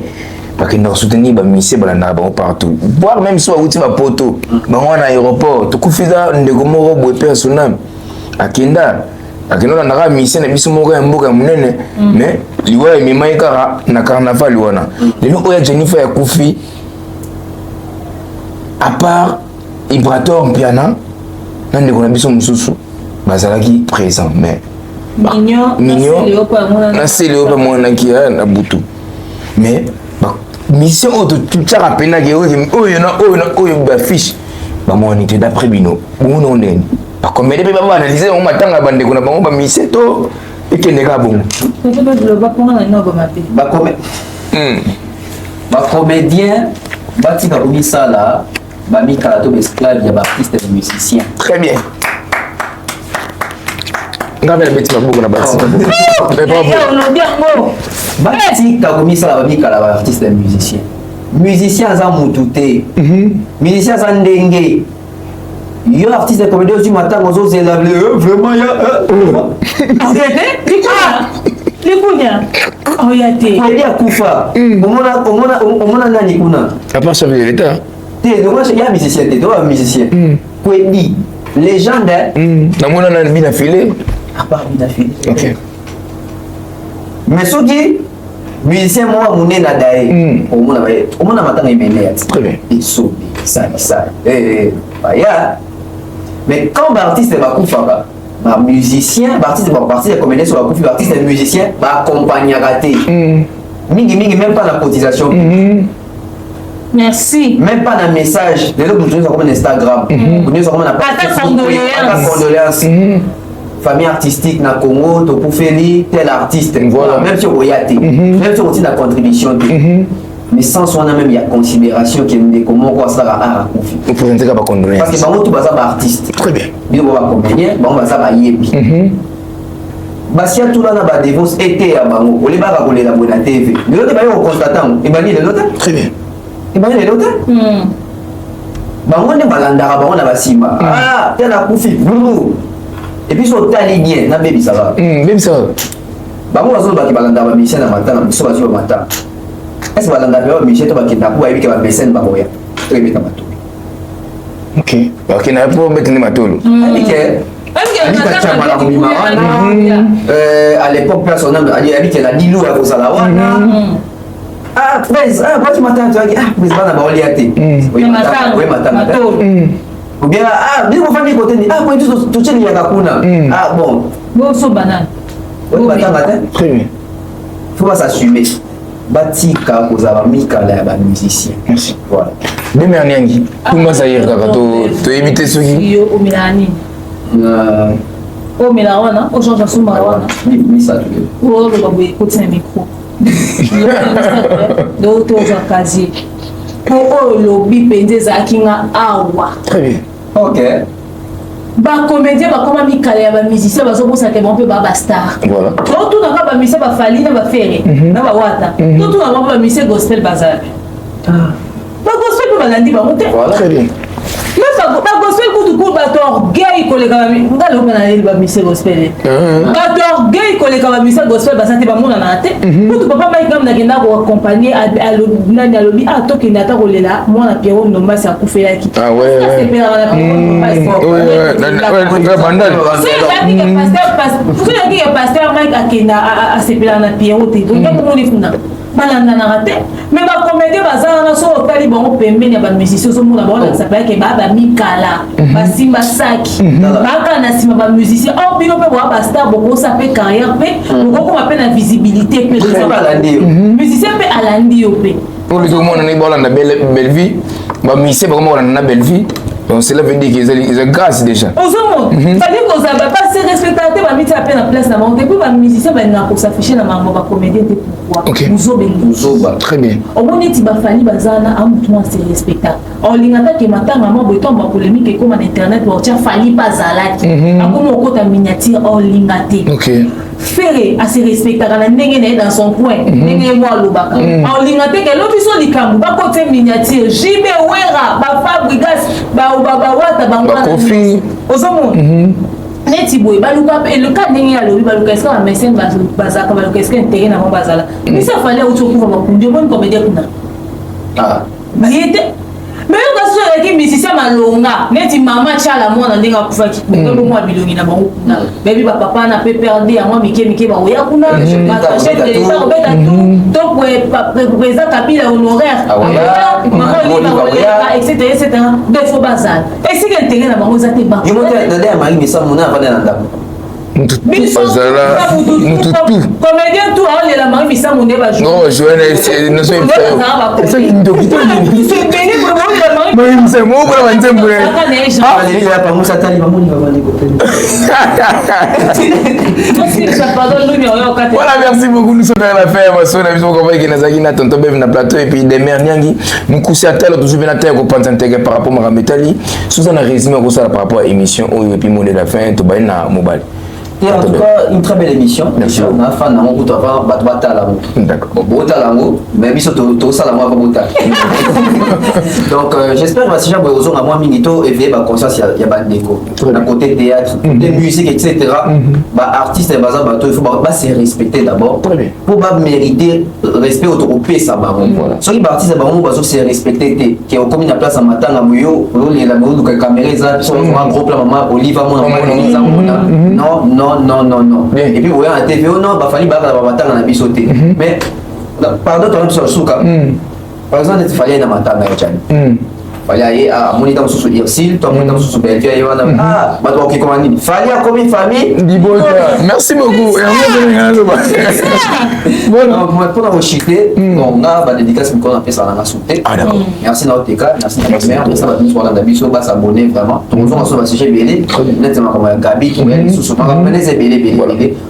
Parce qu'il nous soutenir ba musicien balana ba partout. Voir même soit outil ma poto, ba on aéroport, to Koufi da ndeko moko boy personnel. Akinda akino na musicien na biso moko ya mboka munene mais liwa emema ekara na carnaval wana lelo oya Jennifer ya Koufi à part Ibrator Mpiana na ndeko na biso mususu bazalaki présent mais mignon na sele opa mwana ki na butu mais mission auto tchara pena ke oyo ba fiche ba monité d'après bino bono ndeni bakomede mpe babaanalyse yango matanga bandeko na bango bamise to ekendeka bongo bacomédien batika komisala bamikala to baesclave ya baartiste ya musicien très bien ngabe na beti maboko na batika komisala bamikala baartiste ya musicien musicien aza mutu te musicien aza ndenge yo artiste comédien aussi matin ozo zela vraiment ya likunya oyate kweli akufa omona nani kuna à part ça veut l'état te donc ya musicien te toi musicien kweli légende namona nani bina filé à part bina filé OK mais soki musicien moi munene na dae omona matanga imene très bien iso ça ya mais quand l'artiste va kufaka ba musicien artiste va partir comédien sur la kufi artiste musicien va accompagner raté mingi même pas la cotisation merci même pas un message les autres nous comme Instagram nous sommes na pas condoléances famille artistique na Congo to poufeli tel artiste voilà même si on y a même si on tient la contribution mais sans son même il y a considération qui est comment quoi ça a confié vous présentez pas condoléances parce que bango tout baza ba artiste très bien bien ba comédien bango baza ba yebi basia tout là na ba divorce été à bango on les ba ka kolela bona TV mais l'autre ba yo constatant et bani l'autre très bien et bani l'autre bango ne balandaka bango na basima ah tel a kufi et puis so tali bien na baby ça va même ça bango bazo ba ki balanda ba mission na matin na so ba zo matin est-ce que balanda ba mission to ba ki na kuwa ibike ba message ba boya to ibika bato Ok. Ok, na pour mettre les matolo. À l'époque, personne n'a dit qu'elle a dit l'eau à vos alawana. Ah, mais quand tu m'attends, tu vas dire, ah, mais c'est pas d'abord liaté. Oui, matin. Ou bien, ah, bien qu'on fasse des côtés, ah, pour tout ce qu'il y a Kakuna. Ah, bon. Bon, so banane. Oui, matin. Très bien. Faut pas s'assumer. Batika, vous avez mis qu'à la musicien. Merci. Voilà. Demain, Niangi. Comment ça y est, tu éviter ce qui. Yo, au Milani. Au Milawana, au Jean Jassou Marawana. Oui, ça, tu veux. Oh, le baboué, écoute, c'est un micro. D'autres au casier. Pour eux, lobby, pendez à Kinga Awa. Très bien. Ok. Ba comédien ba comme mi kala ba musicien ba so ko sa te bon peu ba star. Voilà. Tout na ba musicien ba fali na ba ferré na ba wata. Tout na ba musicien gospel bazar. Ba gospel ba landi ba monter. Voilà. Très bien. Mais ba gospel ku du ba orgueil ko le ka mi ngalo ba na ba musicien gospel. Ba orgueil ko le ka ba musicien gospel ba sa te ba mona na te. Ku papa mai kam na kenda ko accompagner à nani à lobby à to kenda ta ko lela mona Pierrot Nomba sa ku fe yaki. Ah ouais. Si pasteur Mike akenda a sepela na Pierrot te donc comment on funa balanda na raté mais ba comédie bazana na so tali bango pembeni ya ba musicien so mona ba ça peut que ba mikala ba simba saki ba kana sima ba musicien en bino pe ba star boko ça peut carrière pe boko ma pe na visibilité pe musicien pe alandi yo pe pour le tout monde on est na belle vie ba musicien ba comment on na belle vie. Donc cela veut dire qu'ils ont grâce déjà. Aux hommes, ça dit qu'on n'a pas assez respecté, on a mis à peine la place là-bas. Depuis que les musiciens ont s'afficher dans ma comédie, pourquoi? Ok. Très bien. Au moins, il va falloir bazana à moi c'est respectable. On l'ingata qui matin maman boiton ma polémique et comme en internet pour dire falli pas zalaki. À comme on compte en miniature on l'ingate. Ok. Ferré à se respecter à la nengene dans son coin. Nengene moi lobaka. On l'ingate que l'autre sont les camous. Ba côté miniature. Jimé Wera, ba Fabrigas, ba wata ba Kofi. Aux hommes. Neti boy baluka et le cas n'est pas le baluka est-ce que la médecine bazaka baluka est-ce que intérêt na bazala. Mais ça fallait autre chose pour me bonne comédie kuna. Ah. Mais quand je suis musicien malonga, neti maman chala mwana ndinga kufa ki ko mo bilongi na bango kuna. Baby papa na pe perdu à moi mike ba oya kuna. Ma chef de l'état obeta tout. Donc président Kabila honoraire. Maman liba etc. Donc faut bazal. Et si intérêt na bango zate ba. Yo monte na der mali misa mona avana na ndako. Comédien tout à l'heure la marie misa monde ba jouer. Non, jouer ne c'est pas. C'est une docteur. C'est béni pour moi la marie. Mais c'est moi pour la nzembo. Ah, il a pas musa tali mamoni va mani côté. Voilà, merci beaucoup. Nous sommes dans la fin. On a vu qu'on va y aller na tonton Bev na plateau et puis demain Niangi nous coucher à tel toujours bien à terre pour penser intégrer par rapport à Metali. Sous un résumé comme ça par rapport à l'émission et puis mon de la fin to baina mobile. Et en tout cas, une très belle émission. On a fait un moment où tu vas battre la roue. D'accord. Bon, tu as la roue, mais il faut tout ça la roue avant donc, j'espère que si j'ai besoin à moi, Minito, et la conscience, il y a pas de déco. D'un côté théâtre, des musiques, etc. Artistes et bazar, il faut se respecter d'abord. Pour mériter respect au pays, ça va. Ceux qui artistes, ils vont se respecter. Qui ont commis la place en matin à Mouyo, les amoureux de caméra, un gros plan, maman, Oliva, non. Et puis, vous voyez, à la TV, non, il fallait battre la bisoté. Mais, pardon, tu as un peu sur le souk. Par exemple, il fallait aller dans ma table. Il fallait aller à mon état sous Irsil, toi, mon état sous Belgique. Ah, bah, toi, qui commande. Il fallait à combien de familles? Merci beaucoup. Bon, pour la rechuter, on a la dédicace qu'on a fait ça dans la souté. Ah, d'accord. Merci à notre cas, merci à notre mère, merci à notre soir dans la biso, va s'abonner vraiment. Donc, on va se faire belé, nettement comme un gabi, qui est sous son parent, mais c'est belé.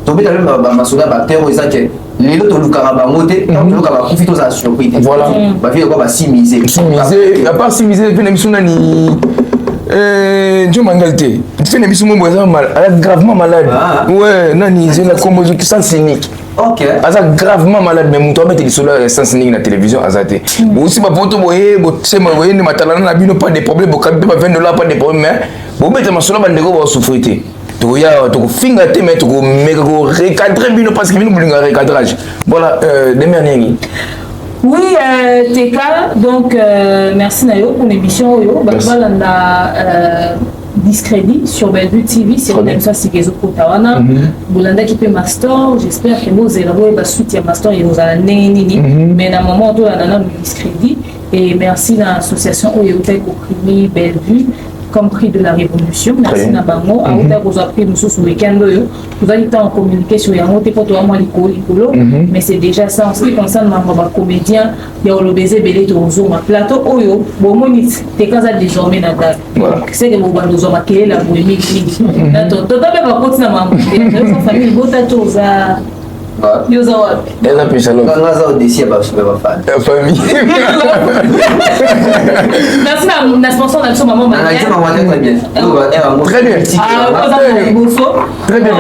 Donc, tu as même ma soeur, ma terre, et ça, que les autres, nous avons monté, nous avons profité de la surprise. Voilà. Ma vie, on va s'immiser. S'immiser, à part s'immiser, il y a une émission Dieu Mangalte, tu fais une émission gravement malade. Ouais, Nani, j'ai la composition qui sent cynique. Ok. Asa gravement malade, mais mon toit met sur la sans cynique la télévision. Azate. Aussi, ma pote, vous voyez, ne m'attendez pas de problème, vous ne pas $20, pas de problème, mais vous mettez ma sola bandego va souffrir. Tu finger mais tu recadrer parce que nous voulons un recadrage. Voilà, demain. Oui, TK, donc merci Nayo pour l'émission. Discrédit sur Bellevue TV, c'est une émission qui est au Tawana. Boulanda qui fait master, j'espère que vous allez avoir soutien master et vous allez mais dans le moment où on a un discrédit, et merci à l'association où il y a eu Bellevue comme prix de la Révolution. Merci à Bango. À vous avez pris nous sur le week-end. Vous allez en communiquer sur les mots, mais c'est déjà ça en ce qui concerne ma comédien. Il y a le baiser belé de ma plateau. Oyo, bon monite, t'es quand ça désormais dans ta. C'est que vous nous avons créé la polémique. D'accord, toi t'as pas continué à m'embêter. La famille, vous t'as tout ça. Yo za wapi? Eza pesa lo. Kanga za odesi ba super ba fan. Famille. Merci na sponsor na maman Maria. Très bien. Très bien. Très bien.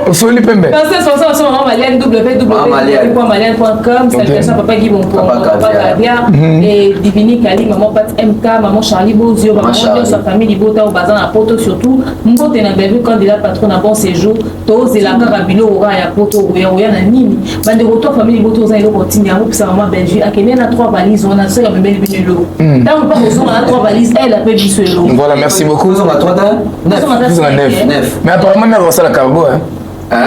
Au li pembe. Merci sponsor sur maman Maria www.malienne.com, salutations papa Guy Bonpon, papa Gabia et Divini Kali, maman Pat MK, maman Charlie Bozio, maman de sa famille Libota au bazar à Poto surtout. Mbote na Bellevue candidat patron à bon séjour. Tous et la Carabilo aura ya Poto oya nini bande retour famille boto za ilo continue en ça maman Belgique a kenya na 3 valises on a ça la même binelo tant pas besoin on a 3 valises elle a pas bisuelo. Voilà, merci beaucoup. On a 3 9. Mais apparemment on a ça la cargo hein. Ouais.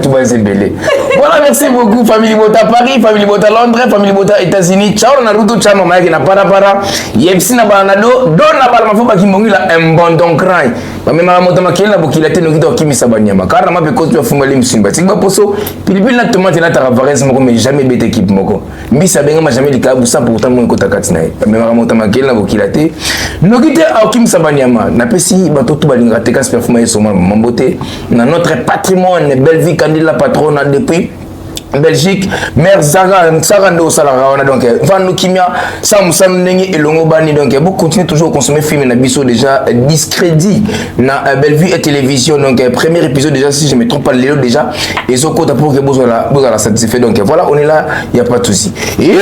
Tout va être belé. Voilà, merci beaucoup famille Bota Paris, famille Bota Londres, famille Bota États-Unis. Ciao na ruto chama maiki na para. Yepsi na banado don na bala mafuba kimbongila mbondon cry. Bamema moto makela na bokila te nokito kimisa banyama. Car na mabe kotu afungali msimba. Tingba poso pilipili na tomate na taravarez moko mais jamais bête équipe moko. Mbisa benga ma jamais likabu ça pourtant mo kota katina. Bamema moto makela na bokila te nokite akimisa banyama. Na pesi batoto balinga te kas performance sur mambote. Dans notre patrimoine, Bellevue candidat patronne depuis Belgique, mère Zara Ndo Salara, donc Vanou Kimia, Sam Nengi et Longobani, donc vous continuez toujours à consommer film na biso déjà discrédit na Bellevue et télévision, donc premier épisode déjà si je me trompe pas Léo déjà et ce côté pour que vous la satisfait, donc voilà on est là, il y a pas de souci. Et